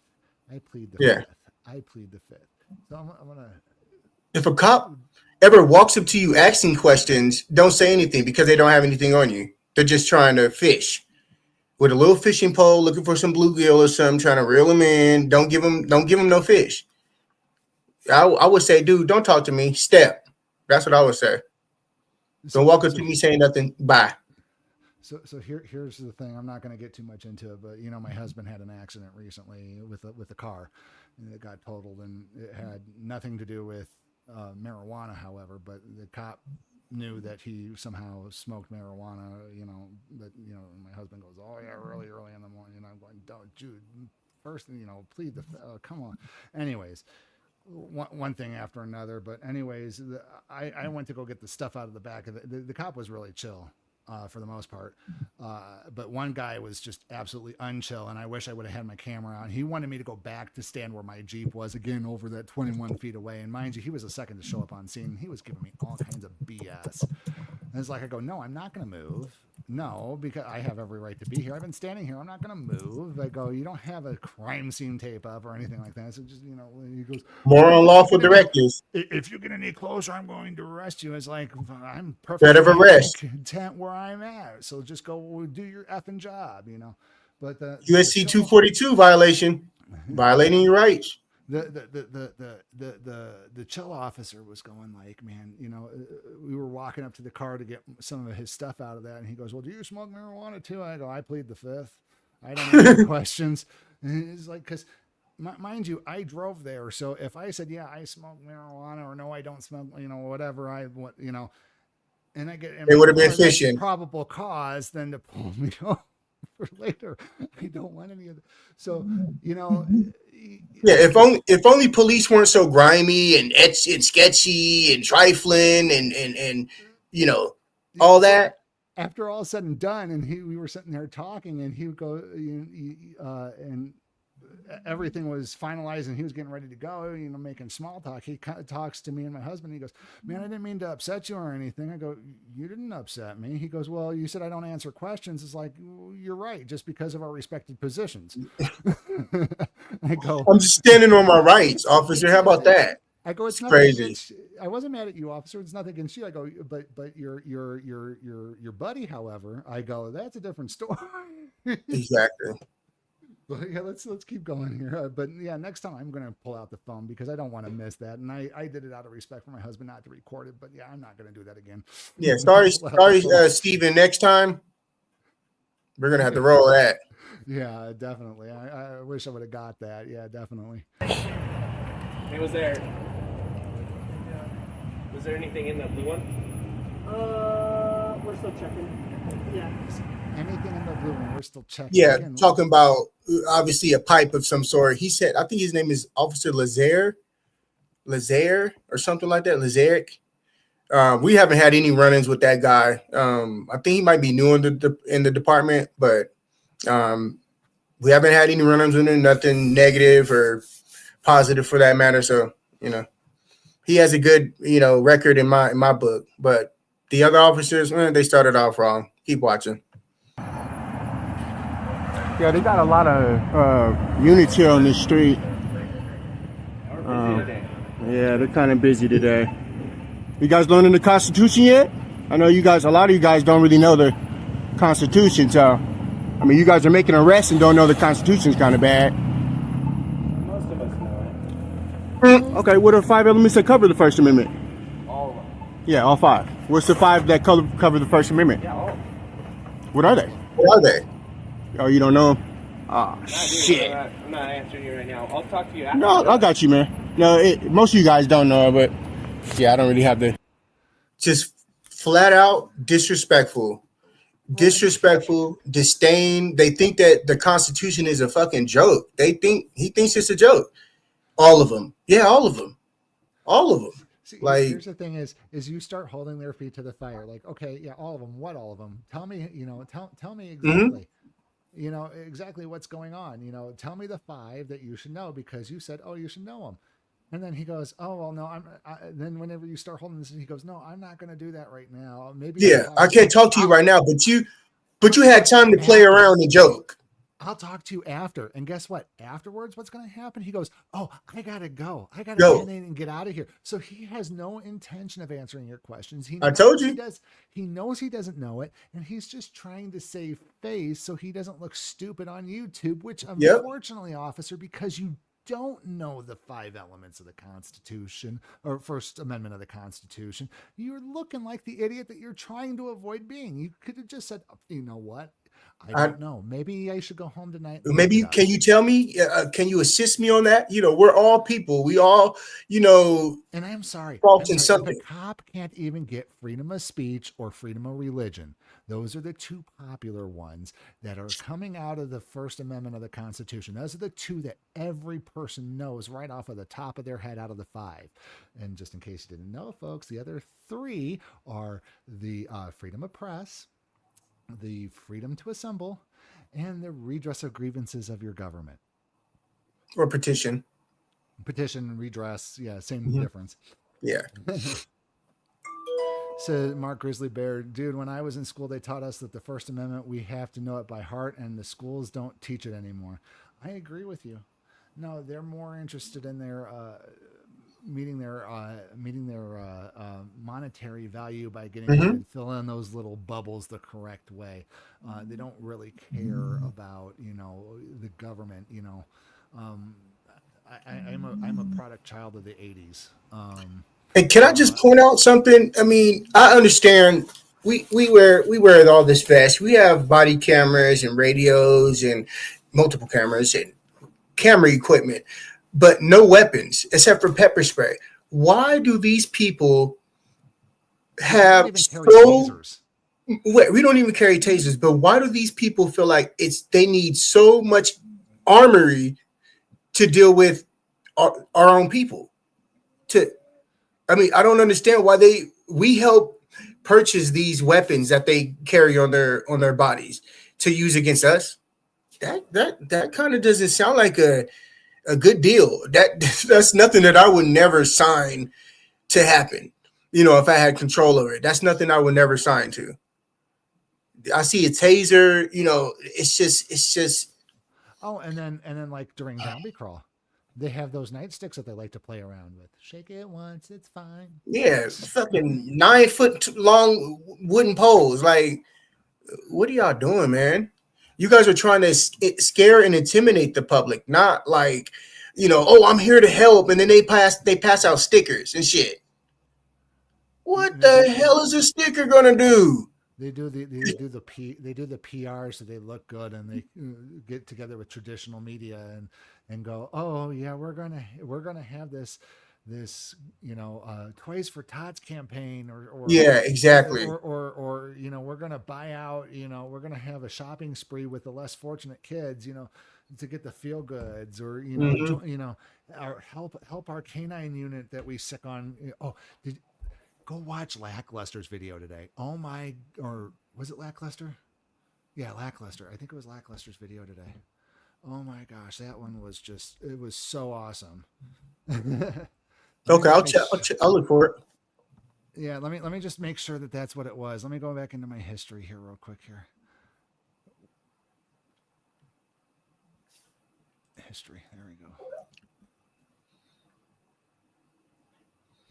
I plead the Yeah. fifth. I plead the fifth. So I'm gonna. If a cop ever walks up to you asking questions, don't say anything because they don't have anything on you. They're just trying to fish with a little fishing pole, looking for some bluegill or something, trying to reel them in. Don't give them no fish. I would say, dude, don't talk to me. Step. That's what I would say. Don't walk up to me saying nothing. Bye. So here's the thing. I'm not going to get too much into it, but you know, my husband had an accident recently with a car, and it got totaled, and it had nothing to do with marijuana. However, but the cop knew that he somehow smoked marijuana. You know, but you know, my husband goes, "Oh yeah, really early in the morning." And I'm going, "Don't, Jude. First, you know, plead the come on." Anyways. One thing after another, but anyways, I went to go get the stuff out of the back of the cop was really chill for the most part, but one guy was just absolutely unchill, and I wish I would have had my camera on. He wanted me to go back to stand where my Jeep was, again over that 21 feet away, and mind you, he was the second to show up on scene. He was giving me all kinds of BS, and it's like I go, no, I'm not going to move. No, because I have every right to be here. I've been standing here. I'm not going to move. I go, you don't have a crime scene tape up or anything like that. So just, you know, he goes, more unlawful directives. If you get any closer, I'm going to arrest you. It's like, I'm perfectly bed of arrest. Content where I'm at. So just go do your effing job, you know. But the USC 242 violation, violating your rights. The chill officer was going like, man, you know, we were walking up to the car to get some of his stuff out of that, and he goes, well, do you smoke marijuana too? I go, I plead the fifth. I don't have any questions. And it's like, because mind you, I drove there, so if I said, yeah, I smoke marijuana, or no, I don't smoke, you know, whatever, you know, and I get, it would have been fishing. Probable cause then to pull me off for later. I don't want any of that. So, you know. Yeah, if only police weren't so grimy and sketchy and trifling and you know all that. After all said and done, and we were sitting there talking, and he would go, and everything was finalized, and he was getting ready to go, you know, making small talk. He kind of talks to me and my husband. He goes, man, I didn't mean to upset you or anything. I go, you didn't upset me. He goes, well, you said I don't answer questions. It's like, well, you're right, just because of our respected positions. I go, I'm just standing on my rights, officer. How about that? I go, it's crazy. I wasn't mad at you, officer. It's nothing against you. I go, but your buddy, however, I go, that's a different story. Exactly. But yeah, let's keep going here. But yeah, next time I'm going to pull out the phone because I don't want to miss that. And I did it out of respect for my husband not to record it. But yeah, I'm not going to do that again. Yeah, sorry, Steven. Next time, we're going to have to roll that. Yeah, definitely. I wish I would have got that. Yeah, definitely. Hey, was there anything in the blue one? We're still checking. Yeah. Anything in the blue one, we're still checking. Yeah, again. talking about obviously a pipe of some sort. He said, I think his name is Officer Lazaire or something like that. Lazaric. We haven't had any run-ins with that guy. I think he might be new in the department, but we haven't had any run-ins with him. Nothing negative or positive for that matter. So you know, he has a good record in my book. But the other officers, they started off wrong. Keep watching. Yeah, they got a lot of units here on this street. Yeah, they're kind of busy today. You guys learning the Constitution yet? I know a lot of you guys don't really know the Constitution, so I mean, you guys are making arrests and don't know the Constitution's kind of bad. Most of us know it. Okay, what are 5 elements that cover the First Amendment? All of them. Yeah, all 5. What's the 5 that cover the First Amendment? Yeah, all of them. What are they? What are they? Oh, you don't know them? Oh, shit. I'm not answering you right now. I'll talk to you after. No, I got you, man. No, most of you guys don't know, but Yeah, I don't really have the. Just flat out disrespectful. Disrespectful, disdain. They think that the Constitution is a fucking joke. He thinks it's a joke. All of them. Yeah, all of them. All of them. See, Like, here's the thing is you start holding their feet to the fire. Like, okay, yeah, all of them. What all of them? Tell me, tell me exactly, exactly what's going on. Tell me the 5 that you should know because you said, oh, you should know them. And then he goes, oh, well, no, then whenever you start holding this, he goes, no, I'm not going to do that right now. Maybe. yeah, I can't talk to you right now, but you had time to play around and joke. I'll talk to you after. And guess what? Afterwards, what's going to happen? He goes, oh, I got to go. I got to get in and get out of here. So he has no intention of answering your questions. I told you. He knows he doesn't know it. And he's just trying to save face so he doesn't look stupid on YouTube, which unfortunately, officer, because you don't know the 5 elements of the Constitution or First Amendment of the Constitution, you're looking like the idiot that you're trying to avoid being. You could have just said, you know what? I don't know. Maybe I should go home tonight. Maybe can you tell me? Can you assist me on that? We're all people. We all, And I'm sorry. Something. If a cop can't even get freedom of speech or freedom of religion, those are the 2 popular ones that are coming out of the First Amendment of the Constitution. Those are the 2 that every person knows right off of the top of their head out of the 5. And just in case you didn't know, folks, the other 3 are the freedom of press, the freedom to assemble, and the redress of grievances of your government. Or petition, redress. Yeah, same difference. Yeah. Said Mark Grizzly Bear, dude, when I was in school, they taught us that the First Amendment, we have to know it by heart, and the schools don't teach it anymore. I agree with you. No, they're more interested in their meeting their monetary value by getting you to fill in those little bubbles the correct way. They don't really care about the government. I'm a product child of the 80s. And can I just point out something? I mean, I understand we wear all this vest. We have body cameras and radios and multiple cameras and camera equipment, but no weapons except for pepper spray. Why do these people have tasers? We don't even carry tasers, but why do these people feel like they need so much armory to deal with our own people? I don't understand why we help purchase these weapons that they carry on their bodies to use against us. That kind of doesn't sound like a good deal. That's nothing that I would never sign to happen. If I had control over it, that's nothing I would never sign to. I see a taser, it's just. Oh, and then like during zombie crawl, they have those nightsticks that they like to play around with. Shake it once, it's fine. Yeah, fucking 9-foot long wooden poles. Like, what are y'all doing, man? You guys are trying to scare and intimidate the public, not like, oh, I'm here to help, and then they pass out stickers and shit. What the hell is a sticker gonna do? They do the PR so they look good, and they get together with traditional media and go, oh yeah, we're gonna have this Toys for Tots campaign or yeah, exactly, or we're gonna buy out, we're gonna have a shopping spree with the less fortunate kids, to get the feel goods, or or help our canine unit that we sick on. Go watch Lackluster's video today. Or was it Lackluster? Yeah, Lackluster. I think it was Lackluster's video today. Oh my gosh, that one was it was so awesome. Okay, I'll look for it. Yeah, let me just make sure that that's what it was. Let me go back into my history here real quick here. History, there we go.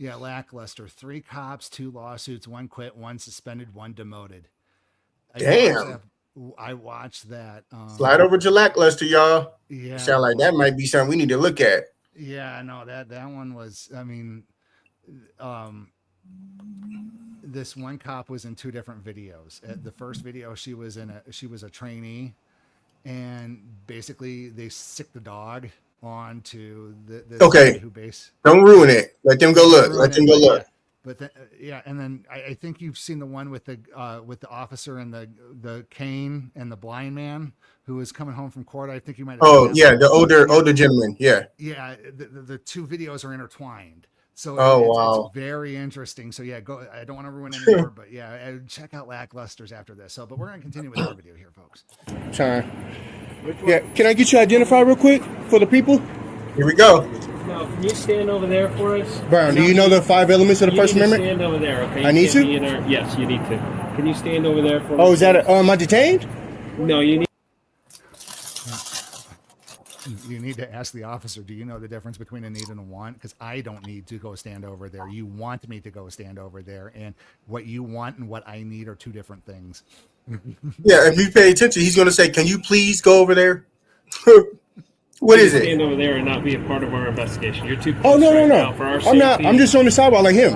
Yeah, Lackluster. 3 cops, 2 lawsuits, 1 quit, 1 suspended, 1 demoted. Damn. I watched that. Slide over to Lackluster, y'all. Yeah. Sound like that might be something we need to look at. Yeah, no, that one was, this one cop was in 2 different videos. The first video, she was a trainee, and basically they sicked the dog onto this Okay. guy who Don't ruin it. Let them go look. Let them go look. But yeah, and then I think you've seen the one with the officer and the cane and the blind man who was coming home from court. I think you might have. Oh yeah, the older gentleman. Yeah. Yeah, the two videos are intertwined. So it's very interesting. So yeah, go. I don't want to ruin any more, but yeah, check out Lacklusters after this. So, but we're gonna continue with our video here, folks. Sorry. Yeah, can I get you identified real quick for the people? Here we go. Now, can you stand over there for us? Brown, do you know the 5 elements of the First Amendment? Stand over there, okay? I need to? Yes, you need to. Can you stand over there for me? Oh, is that am I detained? No, you need. You need to ask the officer, do you know the difference between a need and a want? Because I don't need to go stand over there. You want me to go stand over there. And what you want and what I need are two different things. Yeah, if you pay attention, he's going to say, can you please go over there? What is it? Stand over there and not be a part of our investigation. You're too close. Oh, no. Now for our I'm safety. not. I'm just on the sidewalk like him.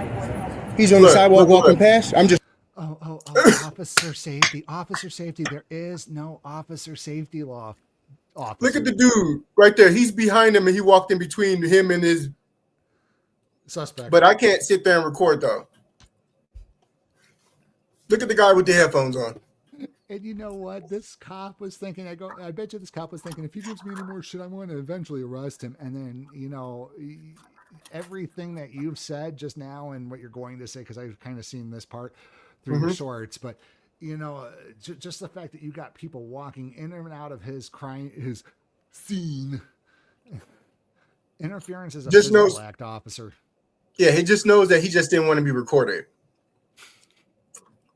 He's on the sidewalk walking past. I'm just. Oh, officer safety. Officer safety. There is no officer safety law. Officer. Look at the dude right there. He's behind him and he walked in between him and his suspect. But I can't sit there and record though. Look at the guy with the headphones on. And you know what? This cop was thinking, I bet you this cop was thinking, if he gives me any more shit, I'm going to eventually arrest him. And then, you know, everything that you've said just now and what you're going to say, because I've kind of seen this part through your shorts, but you know, just the fact that you got people walking in and out of his scene. Interference is a physical act, officer. Yeah, he just knows that he just didn't want to be recorded.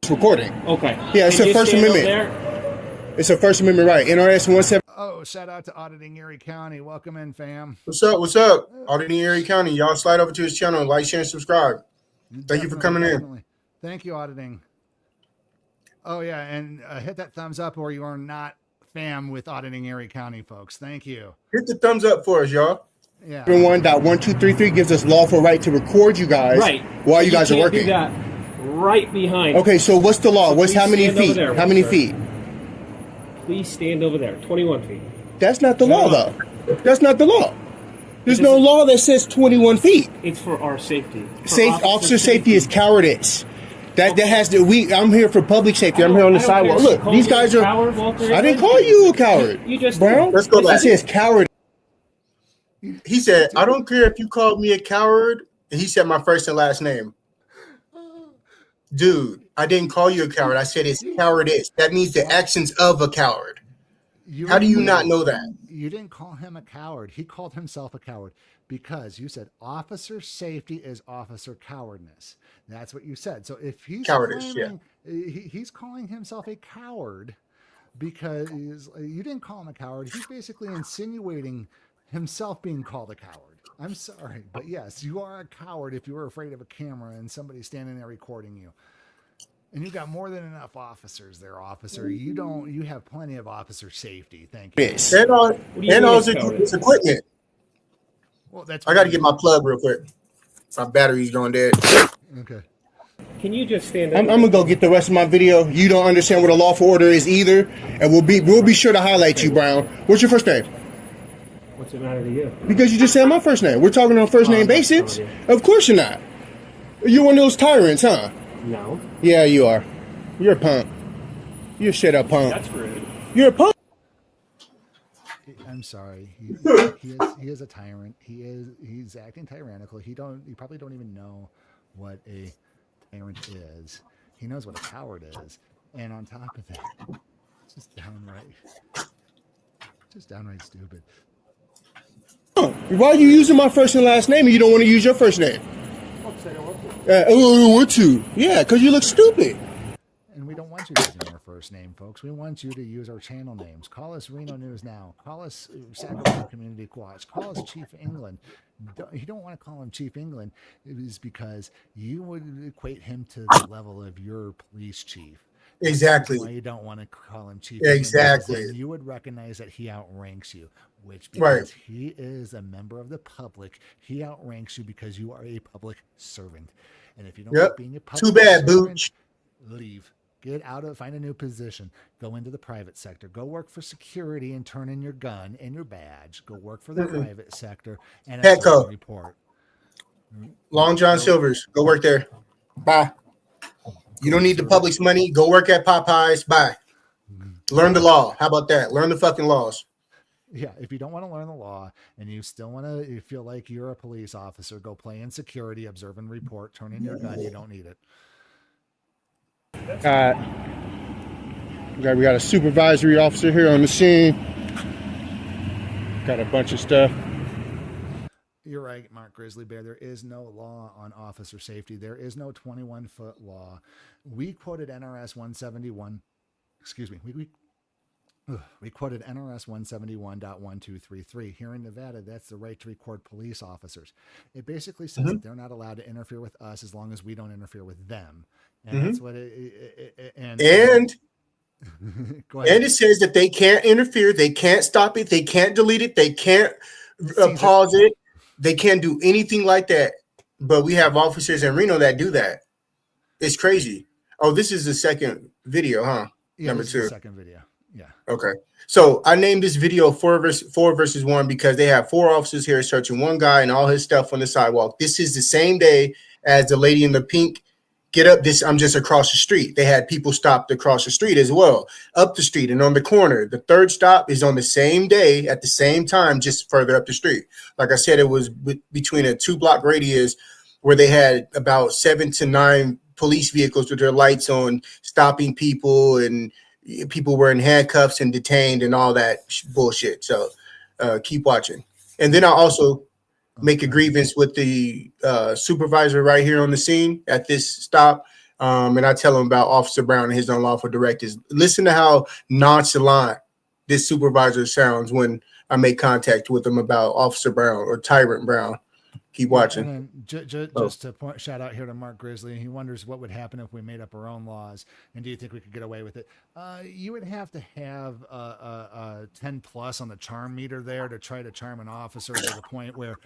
It's recording. Okay. Yeah, it's a First Amendment. It's a First Amendment right. NRS 17. Oh, shout out to Auditing Erie County. Welcome in, fam. What's up? What's up? Auditing Erie County. Y'all slide over to his channel and like, share, and subscribe. Thank you for coming in. Thank you, Auditing. Oh, yeah, and hit that thumbs up or you are not fam with Auditing Erie County, folks. Thank you. Hit the thumbs up for us, y'all. Yeah. 1.1233 gives us lawful right to record you guys while you guys are working. Do that right behind. Okay, so what's the law? What's how many feet? How many feet? Please stand over there. 21 feet. That's not the law, though. That's not the law. There's no law that says 21 feet. It's for our safety. Officer safety is cowardice. That has to. I'm here for public safety. I'm here on the sidewalk. Look, these guys are. I didn't call you a coward. You just Brown. Let's go back. I says coward. He said, "I don't care if you called me a coward." And he said my first and last name. Dude, I didn't call you a coward. I said it's cowardice. That means the actions of a coward. How do you not know that? You didn't call him a coward. He called himself a coward because you said officer safety is officer cowardness. That's what you said. So if he's he's calling himself a coward because you didn't call him a coward. He's basically insinuating himself being called a coward. I'm sorry, but yes, you are a coward if you were afraid of a camera and somebody standing there recording you. And you got more than enough officers there, officer. You have plenty of officer safety. Thank you. Yes. And also his equipment. Well, that's I got to get my plug real quick. My battery's going dead. Okay. Can you just stand up? I'm gonna go get the rest of my video. You don't understand what a lawful order is either, and we'll be sure to highlight you, Brown. What's your first name? What's the matter to you? Because you just said my first name. We're talking on first name basis. Of course you're not. You're one of those tyrants, huh? No. Yeah, you are. You're a punk. You're a straight up punk. That's rude. You're a punk. I'm sorry. He is a tyrant. He's acting tyrannical. He probably don't even know what a tyrant is. He knows what a coward is. And on top of that, just downright stupid. Why are you using my first and last name and you don't want to use your first name? What to? Yeah, because you look stupid. And we don't want you using our first name, folks. We want you to use our channel names. Call us Reno News Now. Call us Sacramento Community Watch. Call us Chief England. You don't want to call him Chief England. It is because you would equate him to the level of your police chief. Exactly. That's why you don't want to call him Chief. Exactly. England, you would recognize that he outranks you, which because he is a member of the public, he outranks you because you are a public servant. And if you don't like being a public Too bad, servant, Booch. leave. find a new position. Go into the private sector. Go work for security and turn in your gun and your badge. Go work for the private sector and Petco. report. Long John Silver's. Go work there. Bye. You don't need the public's money. Go work at Popeyes. Bye. Learn the law. How about that? Learn the fucking laws. Yeah, if you don't want to learn the law and you still want to, you feel like you're a police officer, go play in security, observe and report, turn in your gun. You don't need it. We got a supervisory officer here on the scene. Got a bunch of stuff. You're right, Mark Grizzly Bear. There is no law on officer safety. There is no 21-foot law. We quoted NRS 171. Excuse me. We quoted NRS 171.1233. Here in Nevada, that's the right to record police officers. It basically says that they're not allowed to interfere with us as long as we don't interfere with them. And that's what and Go ahead. And it says that they can't interfere, they can't stop it, they can't delete it, they can't pause it, they can't do anything like that. But we have officers in Reno that do that. It's crazy. Oh, this is the second video, huh? Yeah, Number this two. is the second video. Yeah. Okay. So I named this video 4 versus 1 because they have 4 officers here searching one guy and all his stuff on the sidewalk. This is the same day as the lady in the pink. Get up, I'm just across the street. They had people stopped across the street as well, up the street and on the corner. The third stop is on the same day at the same time, just further up the street. Like I said, it was between a 2-block radius where they had about 7 to 9 police vehicles with their lights on, stopping people, and people were in handcuffs and detained and all that bullshit. So keep watching. And then I also make a grievance with the supervisor right here on the scene at this stop. And I tell him about Officer Brown and his unlawful directives. Listen to how nonchalant this supervisor sounds when I make contact with him about Officer Brown or Tyrant Brown. Keep watching. And then just to point, shout out here to Mark Grizzly. He wonders what would happen if we made up our own laws. And do you think we could get away with it? You would have to have a 10 plus on the charm meter there to try to charm an officer to the point where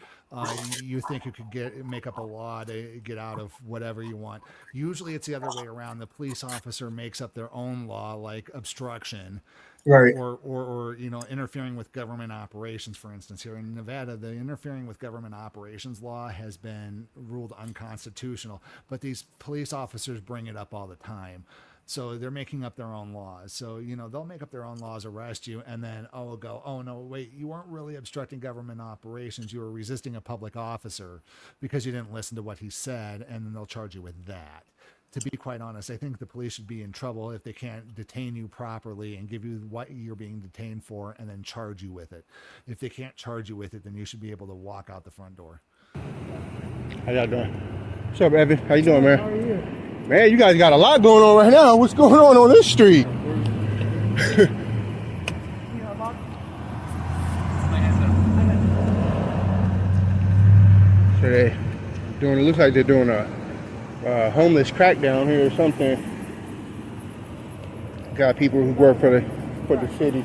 you think you could make up a law to get out of whatever you want. Usually it's the other way around. The police officer makes up their own law, like obstruction. Right. Or interfering with government operations. For instance, here in Nevada, the interfering with government operations law has been ruled unconstitutional, but these police officers bring it up all the time. So they're making up their own laws. So, they'll make up their own laws, arrest you, and then go, oh no, wait, you weren't really obstructing government operations. You were resisting a public officer because you didn't listen to what he said, and then they'll charge you with that. To be quite honest, I think the police should be in trouble if they can't detain you properly and give you what you're being detained for and then charge you with it. If they can't charge you with it, then you should be able to walk out the front door. How y'all doing? What's up, Evan? How you doing, man? How are you? Man, you guys got a lot going on right now. What's going on this street? So it looks like they're doing a homeless crackdown here or something. Got people who work for the city.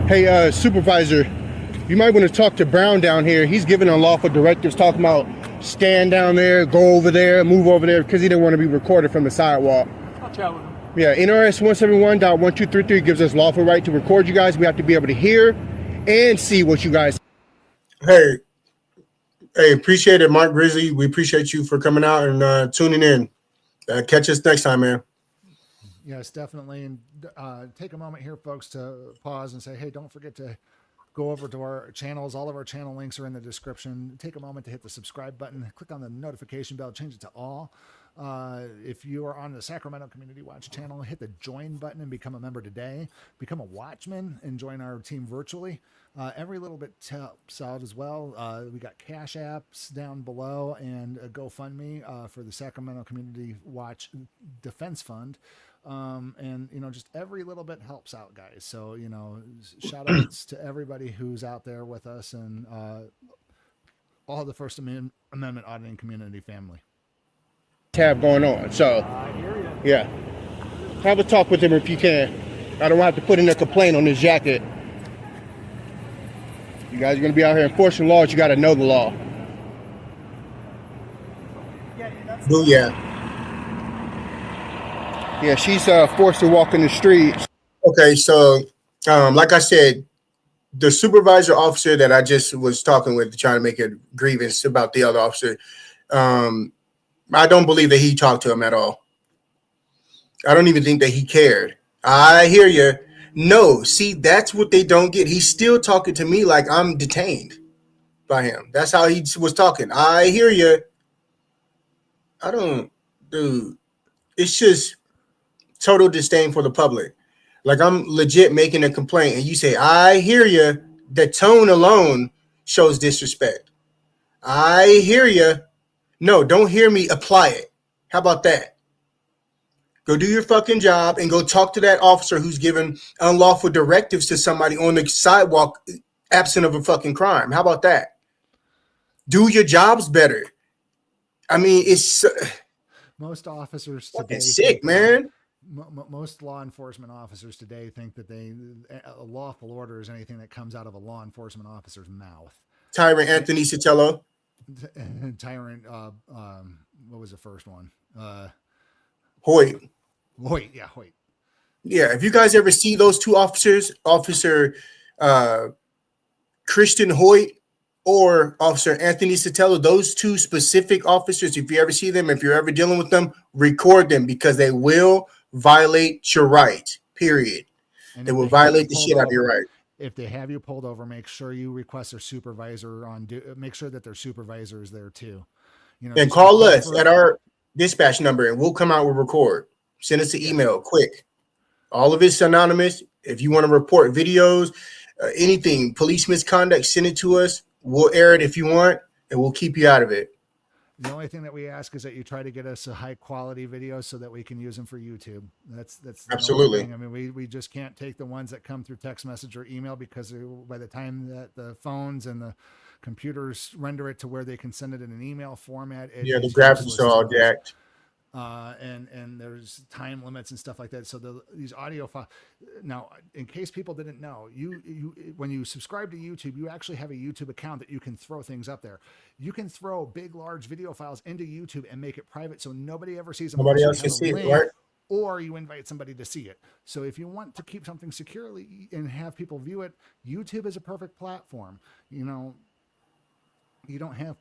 Hey, supervisor, you might want to talk to Brown down here. He's giving unlawful directives, talking about stand down there, go over there, move over there, because he didn't want to be recorded from the sidewalk. I'll chat with him. Yeah, NRS 171.1233 gives us lawful right to record you guys. We have to be able to hear and see what you guys. Hey, appreciate it, Mark Grizzly. We appreciate you for coming out and tuning in. Catch us next time, man. Yes, definitely. And take a moment here, folks, to pause and say, hey, don't forget to go over to our channels. All of our channel links are in the description. Take a moment to hit the subscribe button, click on the notification bell, change it to all. If you are on the Sacramento Community Watch channel, hit the join button and become a member today. Become a watchman and join our team virtually. Every little bit helps out as well. We got CashApps down below and a GoFundMe for the Sacramento Community Watch Defense Fund. And just every little bit helps out, guys. So shout outs to everybody who's out there with us and all the First Amendment auditing community family have going on. So yeah, have a talk with him if you can. I don't have to put in a complaint on his jacket. You guys are going to be out here enforcing laws. You got to know the law. Booyah. Yeah, she's forced to walk in the streets. Okay, so like I said, the supervisor officer that I just was talking with, trying to make a grievance about the other officer, I don't believe that he talked to him at all. I don't even think that he cared. I hear you. No, see, that's what they don't get. He's still talking to me like I'm detained by him. That's how he was talking. I hear you. I don't, dude. It's just total disdain for the public. Like I'm legit making a complaint, and you say, "I hear you." The tone alone shows disrespect. I hear you. No, don't hear me. Apply it. How about that? Go do your fucking job and go talk to that officer who's giving unlawful directives to somebody on the sidewalk absent of a fucking crime. How about that? Do your jobs better. I mean, it's most officers today sick, man. Most law enforcement officers today think that a lawful order is anything that comes out of a law enforcement officer's mouth. Tyrant Anthony Sotelo. Tyrant, what was the first one? Hoyt. Yeah, Hoyt. Yeah, if you guys ever see those two officers, Officer Christian Hoyt or Officer Anthony Sotelo, those two specific officers, if you ever see them, if you're ever dealing with them, record them because they will violate your rights, period. And they will violate the shit out of your right. If they have you pulled over, make sure you request their supervisor make sure that their supervisor is there too. And call us at our dispatch number and we'll come out and record. Send us an email quick. All of it's anonymous. If you want to report videos, anything, police misconduct, send it to us. We'll air it if you want, and we'll keep you out of it. The only thing that we ask is that you try to get us a high quality video so that we can use them for YouTube. That's absolutely. I mean, we just can't take the ones that come through text message or email because by the time that the phones and the computers render it to where they can send it in an email format, the graphics are all jacked. And there's time limits and stuff like that. So these audio files. Now, in case people didn't know, you when you subscribe to YouTube, you actually have a YouTube account that you can throw things up there. You can throw big, large video files into YouTube and make it private so nobody ever sees them. Nobody else can see it, right? Or you invite somebody to see it. So if you want to keep something securely and have people view it, YouTube is a perfect platform. You don't have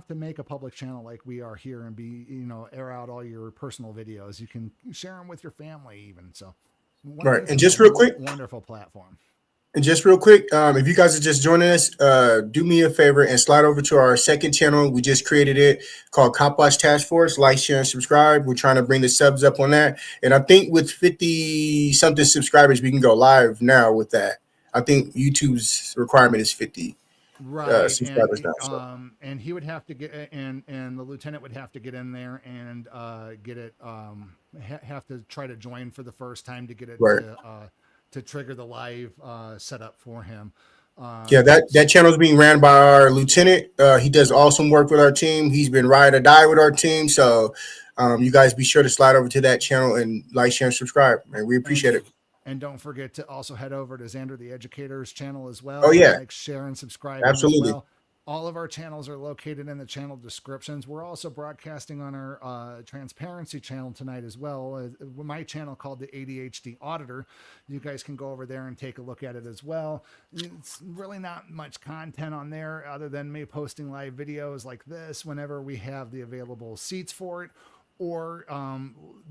to make a public channel like we are here and air out all your personal videos. You can share them with your family even. So right. And just real quick, wonderful platform. And just real quick, if you guys are just joining us, do me a favor and slide over to our second channel. We just created it called Cop Watch Task Force. Like, share, and subscribe. We're trying to bring the subs up on that. And I think with 50 something subscribers, we can go live now with that. I think YouTube's requirement is 50. Right. Subscribers now, and he would have to get and the lieutenant would have to get in there and get it have to try to join for the first time to get it right. To trigger the live setup for him. That channel is being ran by our lieutenant. He does awesome work with our team. He's been ride or die with our team. So you guys be sure to slide over to that channel and like, share, and subscribe. And we appreciate it. And don't forget to also head over to Xander the Educator's channel as well. Oh, yeah. Like, share, and subscribe. Absolutely. As well. All of our channels are located in the channel descriptions. We're also broadcasting on our transparency channel tonight as well. My channel called the ADHD Auditor. You guys can go over there and take a look at it as well. It's really not much content on there other than me posting live videos like this whenever we have the available seats for it. Or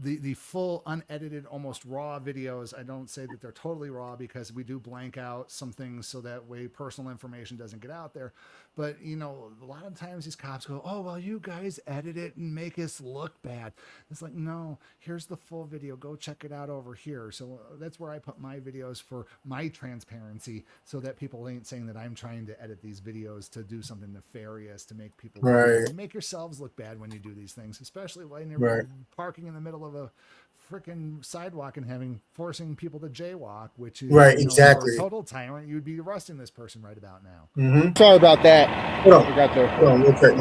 the full unedited, almost raw videos. I don't say that they're totally raw because we do blank out some things so that way personal information doesn't get out there. But, a lot of times these cops go, oh, well, you guys edit it and make us look bad. It's like, no, here's the full video. Go check it out over here. So that's where I put my videos for my transparency so that people ain't saying that I'm trying to edit these videos to do something nefarious to make people right. You make yourselves look bad when you do these things, especially when you're parking in the middle of a freaking sidewalk and forcing people to jaywalk, which is exactly. For a total tyrant. You'd be arresting this person right about now. Mm-hmm. Sorry about that. Hold on, real quick.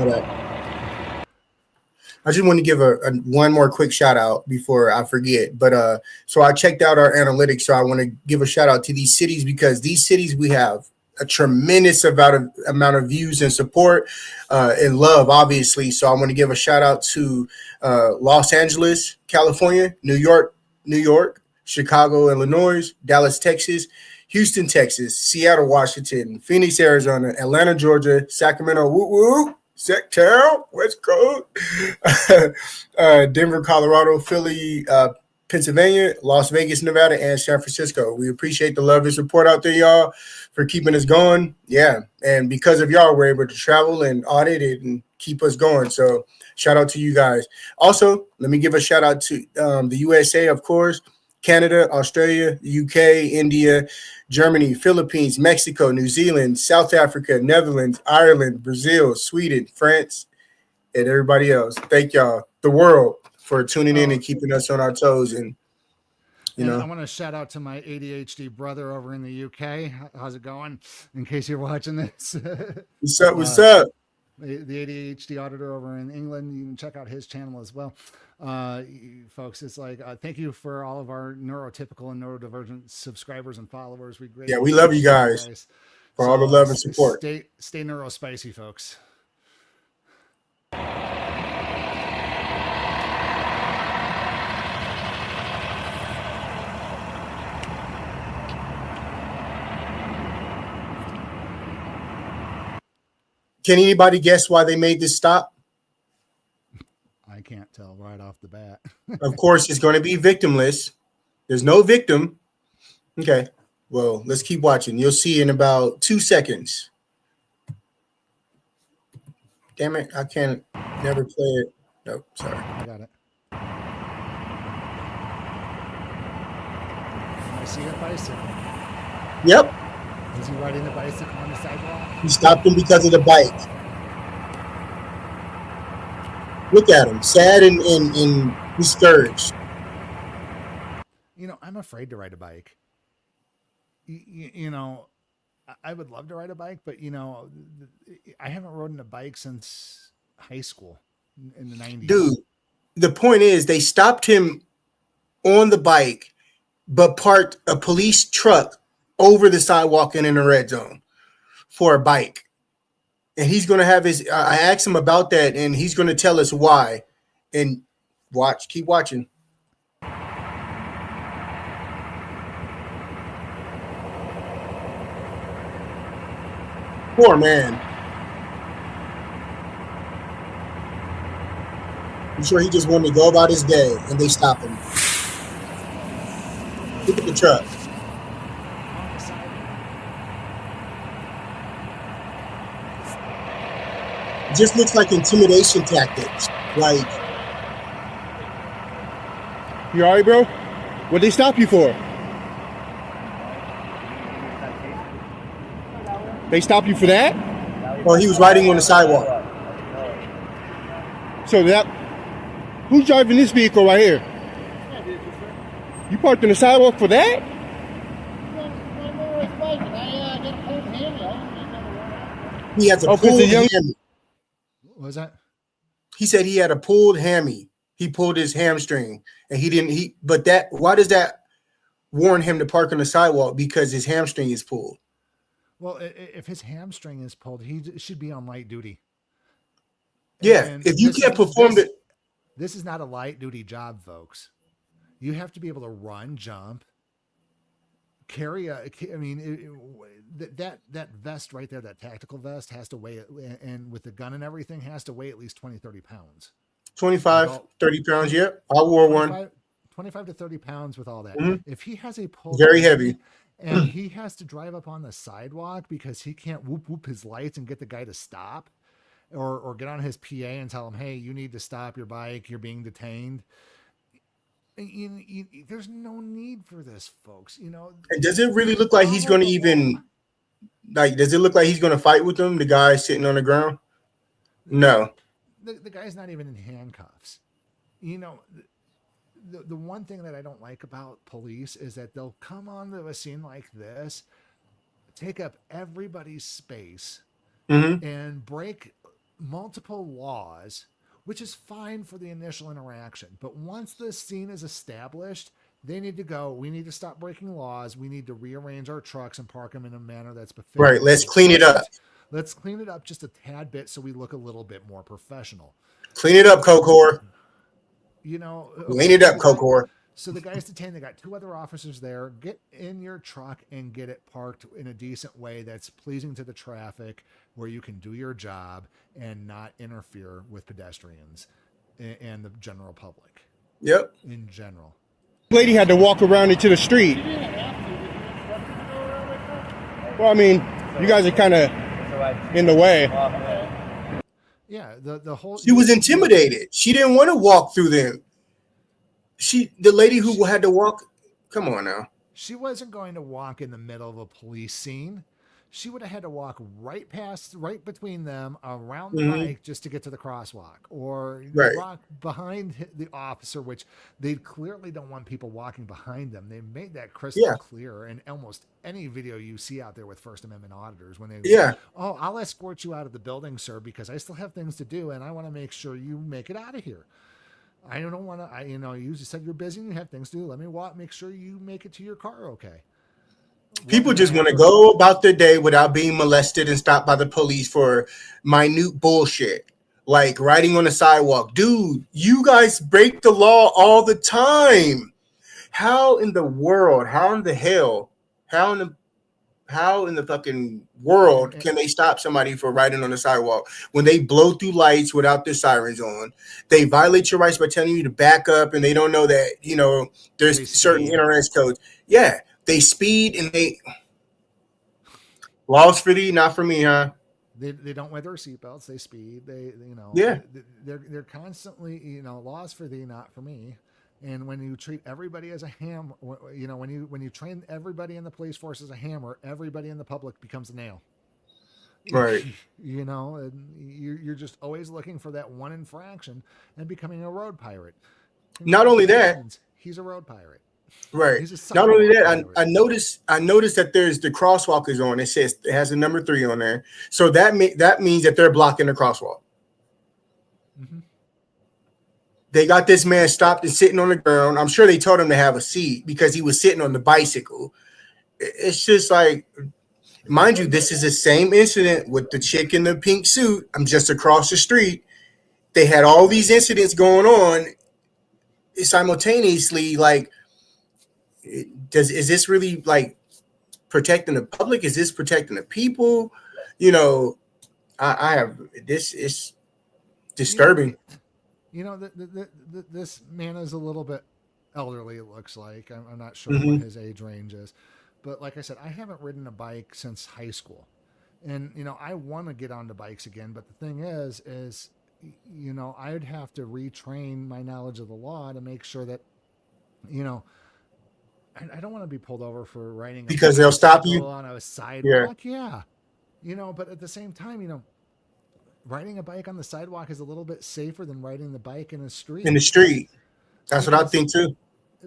I just want to give a one more quick shout out before I forget. But so I checked out our analytics. So I want to give a shout out to these cities because these cities we have a tremendous amount of views and support and love, obviously. So I want to give a shout out to Los Angeles, California, New York, Chicago, Illinois, Dallas, Texas, Houston, Texas, Seattle, Washington, Phoenix, Arizona, Atlanta, Georgia, Sacramento, SecTown, West Coast, Denver, Colorado, Philly, Pennsylvania, Las Vegas, Nevada, and San Francisco. We appreciate the love and support out there, y'all, for keeping us going. Yeah, and because of y'all, we're able to travel and audit it and keep us going. So shout out to you guys. Also, let me give a shout out to the USA, of course, Canada, Australia, UK, India, Germany, Philippines, Mexico, New Zealand, South Africa, Netherlands, Ireland, Brazil, Sweden, France, and everybody else. Thank y'all, the world, for tuning in and keeping us on our toes. And you know, I want to shout out to my ADHD brother over in the UK. How's it going? In case you're watching this, what's up? What's up? The ADHD auditor over in England. You can check out his channel as well. Folks, it's like thank you for all of our neurotypical and neurodivergent subscribers and followers. We love you guys for all the love and support. Stay neurospicy, folks. Can anybody guess why they made this stop? I can't tell right off the bat. Of course, it's going to be victimless. There's no victim. Okay. Well, let's keep watching. You'll see in about 2 seconds. Damn it. I can't never play it. Nope. Sorry. I got it. I see a bicycle. Yep. Is he riding a bicycle on the sidewalk? He stopped him because of the bike. Look at him, sad and discouraged. You know, I'm afraid to ride a bike. You know, I would love to ride a bike, but, you know, I haven't ridden a bike since high school in the 90s. Dude, the point is they stopped him on the bike, but parked a police truck over the sidewalk and in the red zone for a bike. And he's going to have his, I asked him about that, and he's going to tell us why. And keep watching. Poor man. I'm sure he just wanted to go about his day, and they stopped him. Look at the truck. It just looks like intimidation tactics. Like, you all right, bro? What'd they stop you for? They stopped you for that? Well, he was riding on the sidewalk. So who's driving this vehicle right here? You parked on the sidewalk for that? He has a pulled hammy. What was that? He said he had a pulled hammy. He pulled his hamstring, and why does that warn him to park on the sidewalk? Because his hamstring is pulled. Well, if his hamstring is pulled, he should be on light duty. Yeah, And if you can't perform it. This is not a light duty job, folks. You have to be able to run, jump, carry that vest right there, that tactical vest has to weigh, and with the gun and everything, has to weigh at least 20, 30 pounds. 25, 30 pounds, yeah. I wore 25 to 30 pounds with all that. Mm-hmm. If he has a pull, very heavy, and he has to drive up on the sidewalk because he can't whoop his lights and get the guy to stop, or get on his PA and tell him, hey, you need to stop your bike, you're being detained. There's no need for this, folks. You know, and does it really look like he's going to even, like, does it look like he's going to fight with them, the guy sitting on the ground? No. The guy's not even in handcuffs. You know, the one thing that I don't like about police is that they'll come onto a scene like this, take up everybody's space, and break multiple laws, which is fine for the initial interaction. But once the scene is established, They need to go. We need to stop breaking laws. We need to rearrange our trucks and park them in a manner that's befitting. Right. Let's clean it up. Let's clean it up just a tad bit so we look a little bit more professional. Clean it up, Cocor. You know, Clean it up, Cocor. So the guy's detained. They got 2 other officers there. Get in your truck and get it parked in a decent way that's pleasing to the traffic, where you can do your job and not interfere with pedestrians and the general public. Yep. In general. Lady had to walk around into the street. Well, I mean, you guys are kind of in the way. Yeah, the whole. She was intimidated. She didn't want to walk through them. The lady who had to walk. Come on now. She wasn't going to walk in the middle of a police scene. She would have had to walk right between them, around the bike, just to get to the crosswalk, or walk behind the officer, which they clearly don't want people walking behind them. They made that crystal clear in almost any video you see out there with First Amendment auditors. When they, oh, I'll escort you out of the building, sir, because I still have things to do, and I want to make sure you make it out of here. I don't want to. You just said you're busy and you have things to do. Let me make sure you make it to your car, okay? People just want to go about their day without being molested and stopped by the police for minute bullshit, like riding on the sidewalk. Dude, you guys break the law all the time. How in the world? How in the hell? How in the fucking world can they stop somebody for riding on the sidewalk when they blow through lights without their sirens on? They violate your rights by telling you to back up, and they don't know that there's certain NRS codes. Yeah. They speed and they laws for thee, not for me, huh? They don't wear their seatbelts. They speed. They're constantly laws for thee, not for me. And when you treat everybody as a hammer, when you train everybody in the police force as a hammer, everybody in the public becomes a nail. Right. And you're just always looking for that one infraction and becoming a road pirate. Not only that, he's a road pirate. Right. Not only that, I noticed that there's the crosswalk is on. It has a number 3 on there. So that means that they're blocking the crosswalk. Mm-hmm. They got this man stopped and sitting on the ground. I'm sure they told him to have a seat because he was sitting on the bicycle. It's just like, mind you, this is the same incident with the chick in the pink suit. I'm just across the street. They had all these incidents going on simultaneously. Like, is this really like protecting the public? Is this protecting the people? I have this is disturbing. This man is a little bit elderly. It looks like I'm not sure what his age range is, but like I said, I haven't ridden a bike since high school, and I want to get onto bikes again. But the thing is I'd have to retrain my knowledge of the law to make sure that I don't want to be pulled over for riding because they'll stop you on a sidewalk. Yeah. But at the same time, riding a bike on the sidewalk is a little bit safer than riding the bike in the street. That's what I think too.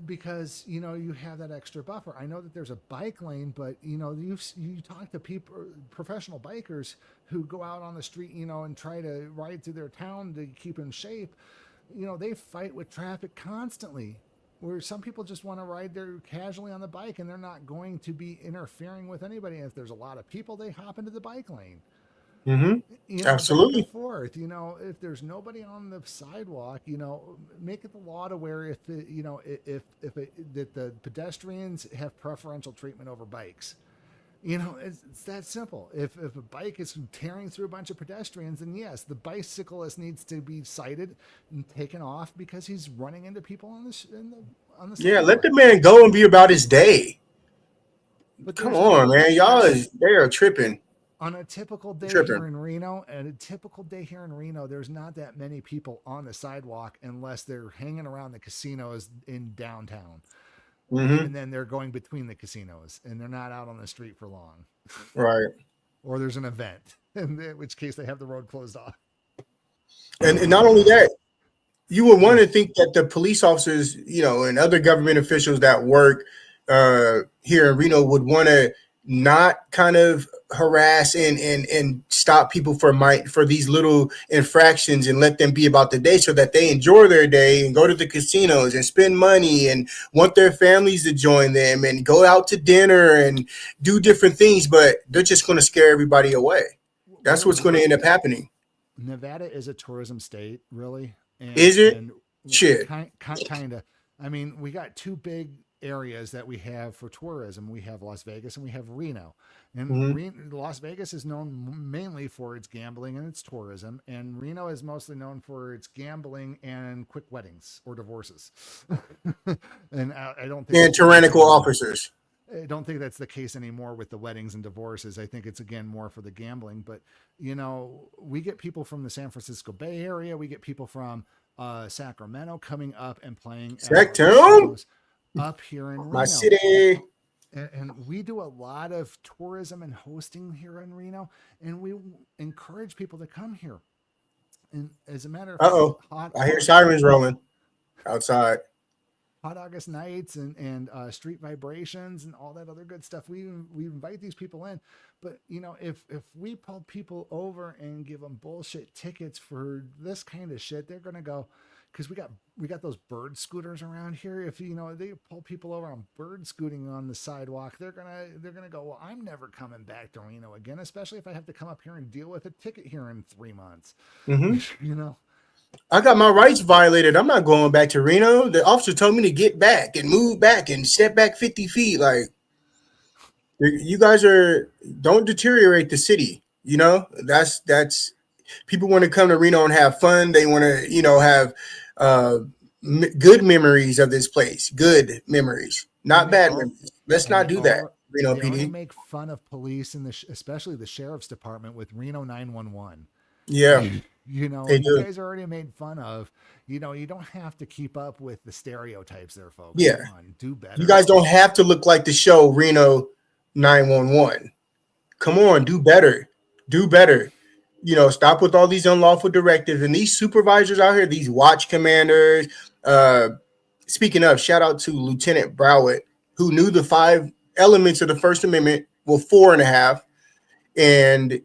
Because, you have that extra buffer. I know that there's a bike lane, but you talk to people, professional bikers who go out on the street, and try to ride through their town to keep in shape. They fight with traffic constantly. Where some people just want to ride there casually on the bike and they're not going to be interfering with anybody. And if there's a lot of people, they hop into the bike lane. Mm-hmm. Absolutely. Back and forth. If there's nobody on the sidewalk, make it the law to where if that the pedestrians have preferential treatment over bikes. It's that simple. If a bike is tearing through a bunch of pedestrians, then yes, the bicyclist needs to be cited and taken off because he's running into people on the sidewalk. Yeah, let the man go and be about his day. But come on, man, they are tripping. On a typical day here in Reno, there's not that many people on the sidewalk unless they're hanging around the casinos in downtown. Mm-hmm. And then they're going between the casinos and they're not out on the street for long. Right. Or there's an event, in which case they have the road closed off. And not only that, you would want to think that the police officers, and other government officials that work here in Reno would want to not kind of harass and stop people for these little infractions and let them be about the day so that they enjoy their day and go to the casinos and spend money and want their families to join them and go out to dinner and do different things, but they're just going to scare everybody away. That's what's going to end up happening. Nevada is a tourism state, really. And, is it? And shit. Kind of. I mean, we got two big areas that we have for tourism. We have Las Vegas and we have Reno. And Las Vegas is known mainly for its gambling and its tourism, and Reno is mostly known for its gambling and quick weddings or divorces. And I don't think tyrannical officers. I don't think that's the case anymore with the weddings and divorces. I think it's again more for the gambling. But you know, we get people from the San Francisco Bay Area. We get people from Sacramento coming up and playing up here in Reno. My city. And we do a lot of tourism and hosting here in Reno, and we encourage people to come here. And as a matter of fact, I hear sirens rolling outside. Hot August nights and street vibrations and all that other good stuff. We invite these people in, but you know, if we pull people over and give them bullshit tickets for this kind of shit, they're gonna go, because we got those bird scooters around here. If you know they pull people over on bird scooting on the sidewalk, they're gonna go, well, I'm never coming back to Reno again, especially if I have to come up here and deal with a ticket here in 3 months. You know. I got my rights violated. I'm not going back to Reno. The officer told me to get back and move back and step back 50 feet. Like, you guys don't deteriorate the city. You know, that's people want to come to Reno and have fun. They want to, you know, have good memories of this place. Good memories, not bad memories. Let's not do that. Reno they PD. Make fun of police and especially the sheriff's department with Reno 911. Yeah. You know, you guys are already made fun of. You know, you don't have to keep up with the stereotypes there, folks. Yeah. Come on, do better. You guys don't have to look like the show Reno 911. Come on, do better. Do better. You know, stop with all these unlawful directives and these supervisors out here, these watch commanders. Speaking of, shout out to Lieutenant Browett, who knew the 5 elements of the First Amendment, well, 4.5, and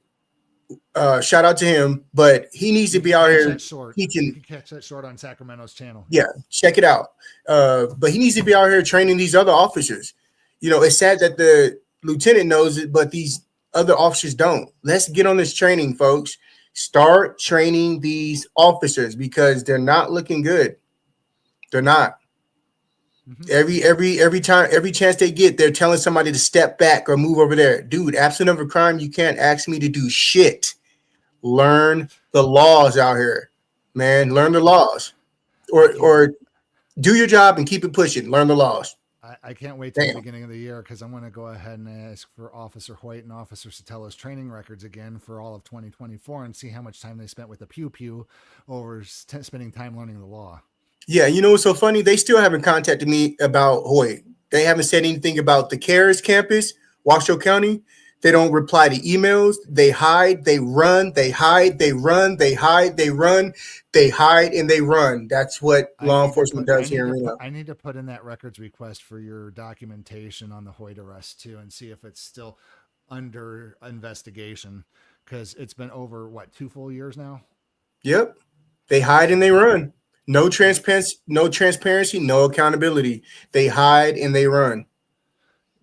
shout out to him, but he needs to be out here teaching. You can catch that short on Sacramento's channel. Yeah, check it out. But he needs to be out here training these other officers. You know, it's sad that the lieutenant knows it, but these other officers don't. Let's get on this training, folks. Start training these officers because they're not looking good. They're not. Every time, every chance they get, they're telling somebody to step back or move over there. Dude, absent of a crime, you can't ask me to do shit. Learn the laws out here, man. Learn the laws, or do your job and keep it pushing. Learn the laws. I can't wait till the beginning of the year because I'm going to go ahead and ask for Officer Hoyt and Officer Sotela's training records again for all of 2024 and see how much time they spent with the pew over spending time learning the law. Yeah, you know what's so funny? They still haven't contacted me about Hoyt. They haven't said anything about the CARES campus, Washoe County. They don't reply to emails. They hide, they run, they hide, they run, they hide, they run, they hide, and they run. That's what law enforcement does here in Reno. I need to put in that records request for your documentation on the Hoyt arrest too and see if it's still under investigation because it's been over, 2 full years now? Yep. They hide and they run. No transparency, no accountability. They hide and they run.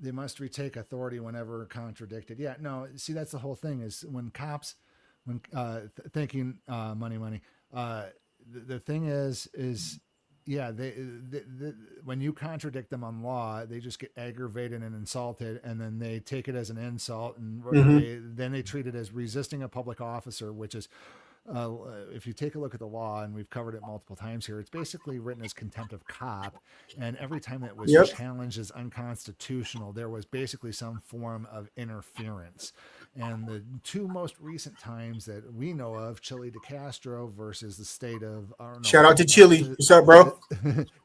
They must retake authority whenever contradicted. Yeah, no, see, that's the whole thing is when cops, thinking money, the thing is, yeah, they when you contradict them on law, they just get aggravated and insulted, and then they take it as an insult, and then they treat it as resisting a public officer, which is, if you take a look at the law, and we've covered it multiple times here, it's basically written as contempt of cop. And every time it was challenged as unconstitutional, there was basically some form of interference. And the 2 most recent times that we know of, Chile de Castro versus the state of, shout out to Chile. What's up, bro?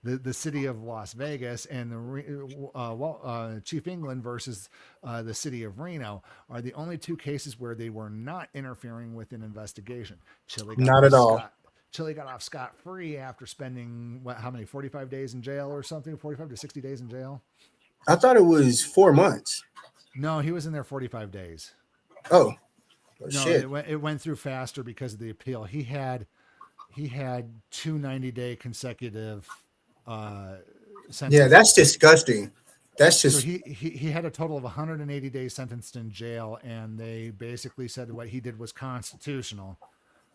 the city of Las Vegas, and the Chief England versus the city of Reno are the only 2 cases where they were not interfering with an investigation. Chile not at all. Chile got off scot-free after spending 45 days in jail or something, 45 to 60 days in jail. I thought it was 4 months. No, he was in there 45 days. Oh, No, shit. it went through faster because of the appeal. He had 2 90-day consecutive sentences. Yeah, that's disgusting. That's So just he had a total of 180 days sentenced in jail, and they basically said what he did was constitutional.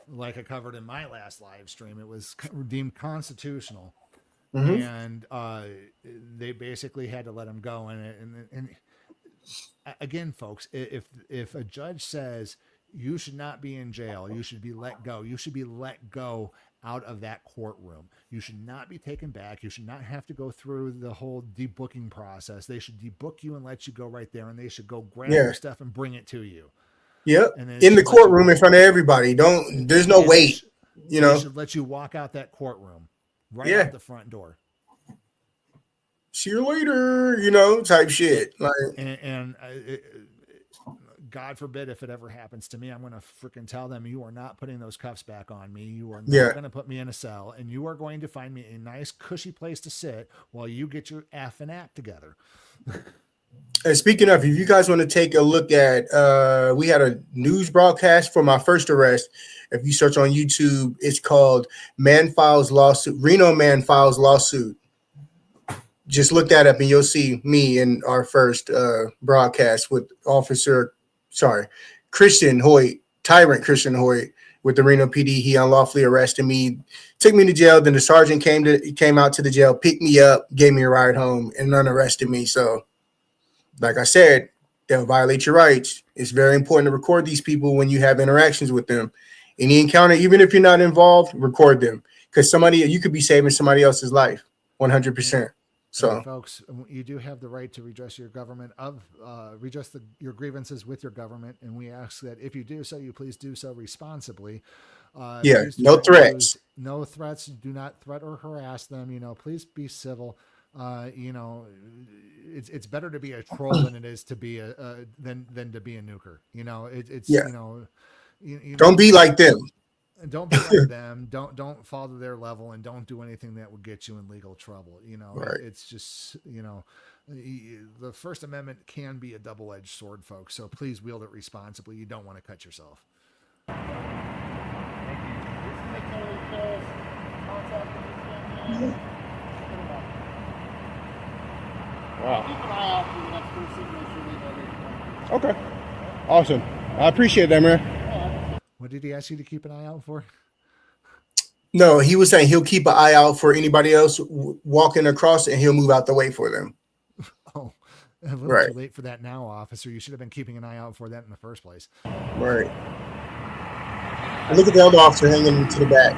Like I covered in my last live stream, it was deemed constitutional, and they basically had to let him go. And again, folks, if a judge says you should not be in jail, you should be let go. You should be let go out of that courtroom. You should not be taken back. You should not have to go through the whole debooking process. They should debook you and let you go right there, and they should go grab your stuff and bring it to you. Yep. And In the courtroom in front of everybody. There's no wait. They should let you walk out that courtroom right out the front door. See you later, type shit. Like, and God forbid if it ever happens to me, I'm going to freaking tell them, you are not putting those cuffs back on me. You are not going to put me in a cell, and you are going to find me a nice cushy place to sit while you get your effing act together. And speaking of, if you guys want to take a look at, we had a news broadcast for my first arrest. If you search on YouTube, it's called Man Files Lawsuit, Reno Man Files Lawsuit. Just look that up and you'll see me in our first broadcast with Christian Hoyt, Tyrant Christian Hoyt with the Reno PD. He unlawfully arrested me, took me to jail. Then the sergeant came out to the jail, picked me up, gave me a ride home, and unarrested me. So, like I said, they'll violate your rights. It's very important to record these people when you have interactions with them. Any encounter, even if you're not involved, record them, because you could be saving somebody else's life, 100%. So, and folks, you do have the right to redress your your grievances with your government, and we ask that if you do so, you please do so responsibly. No threats. No threats. Do not threat or harass them. Please be civil. It's better to be a troll than it is to be than to be a nuker. Don't be like them. Don't be like them. Don't fall to their level, and don't do anything that would get you in legal trouble. Right. It's just, the First Amendment can be a double-edged sword, folks. So please wield it responsibly. You don't want to cut yourself. Wow. Okay. Awesome. I appreciate that, man. What did he ask you to keep an eye out for? No, he was saying he'll keep an eye out for anybody else walking across, and he'll move out the way for them. Oh, a little too late for that now, officer. You should have been keeping an eye out for that in the first place. Right. And look at the other officer hanging to the back.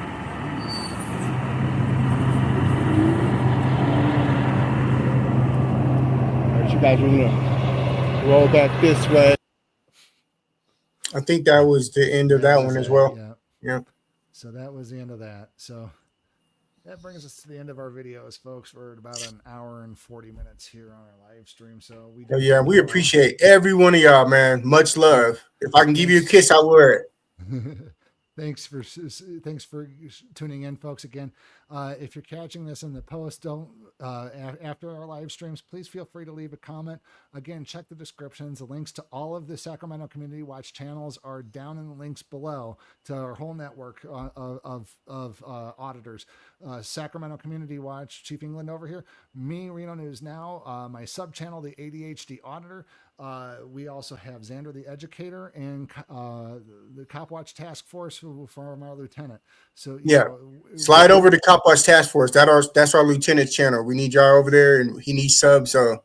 All right, you guys are gonna roll back this way. I think that was the end of that one as well. Yeah. So that was the end of that. So that brings us to the end of our videos, folks. We're at about an hour and 40 minutes here on our live stream. So we appreciate every one of y'all, man. Much love. If I can give you a kiss, I would. Thanks for tuning in, folks. Again, if you're catching this in the post, after our live streams, please feel free to leave a comment. Again, check the descriptions. The links to all of the Sacramento Community Watch channels are down in the links below to our whole network of auditors. Sacramento Community Watch, Chief England over here. Me, Reno News Now. My sub channel, the ADHD Auditor. We also have Xander the Educator and the Cop Watch Task Force from our lieutenant. So slide over to Cop Watch Task Force. That's our lieutenant's channel. We need y'all over there, and he needs subs. So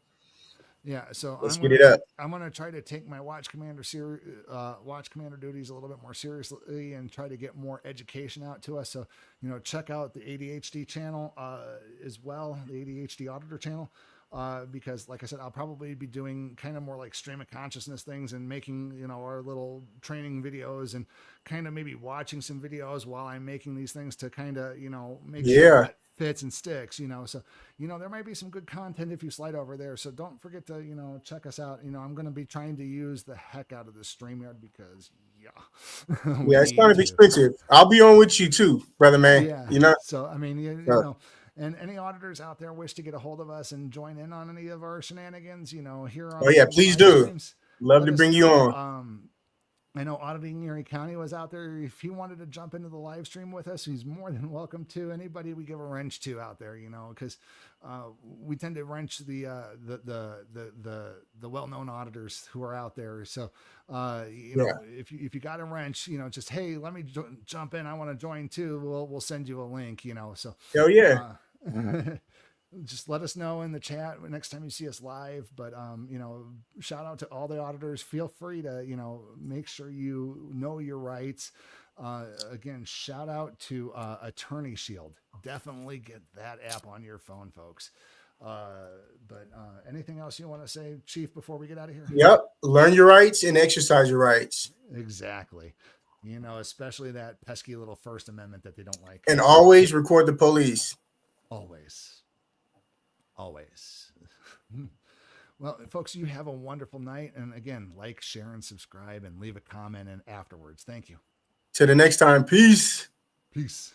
so let's get it up. I'm gonna try to take my watch commander duties a little bit more seriously and try to get more education out to us. So check out the ADHD channel as well, the ADHD Auditor channel. Because like I said, I'll probably be doing kind of more like stream of consciousness things and making, our little training videos and kind of maybe watching some videos while I'm making these things to kind of, make sure that fits and sticks, so, there might be some good content if you slide over there. So don't forget to, check us out. I'm going to be trying to use the heck out of this StreamYard because it's kind of expensive. I'll be on with you too, brother, man. Yeah. So, I mean, And any auditors out there wish to get a hold of us and join in on any of our shenanigans, you know, here on Oh yeah, the please live do. streams, Love let to us bring you know. on. I know Auditing Erie County was out there. If he wanted to jump into the live stream with us, he's more than welcome to. Anybody we give a wrench to out there, you know, because we tend to wrench the well-known auditors who are out there. So you know, if you got a wrench, you know, just hey, let me jump in. I want to join too. We'll send you a link. You know, so hell yeah. Just let us know in the chat next time you see us live. But you know, shout out to all the auditors. Feel free to, you know, make sure you know your rights. Again, shout out to Attorney Shield. Definitely get that app on your phone, folks. But anything else you want to say, Chief, before we get out of here? Yep. Learn your rights and exercise your rights. Exactly. You know, especially that pesky little First Amendment that they don't like. And always record the police. Always. Well, folks, you have a wonderful night. And again, like, share, and subscribe, and leave a comment and afterwards. Thank you. Till the next time. Peace. Peace.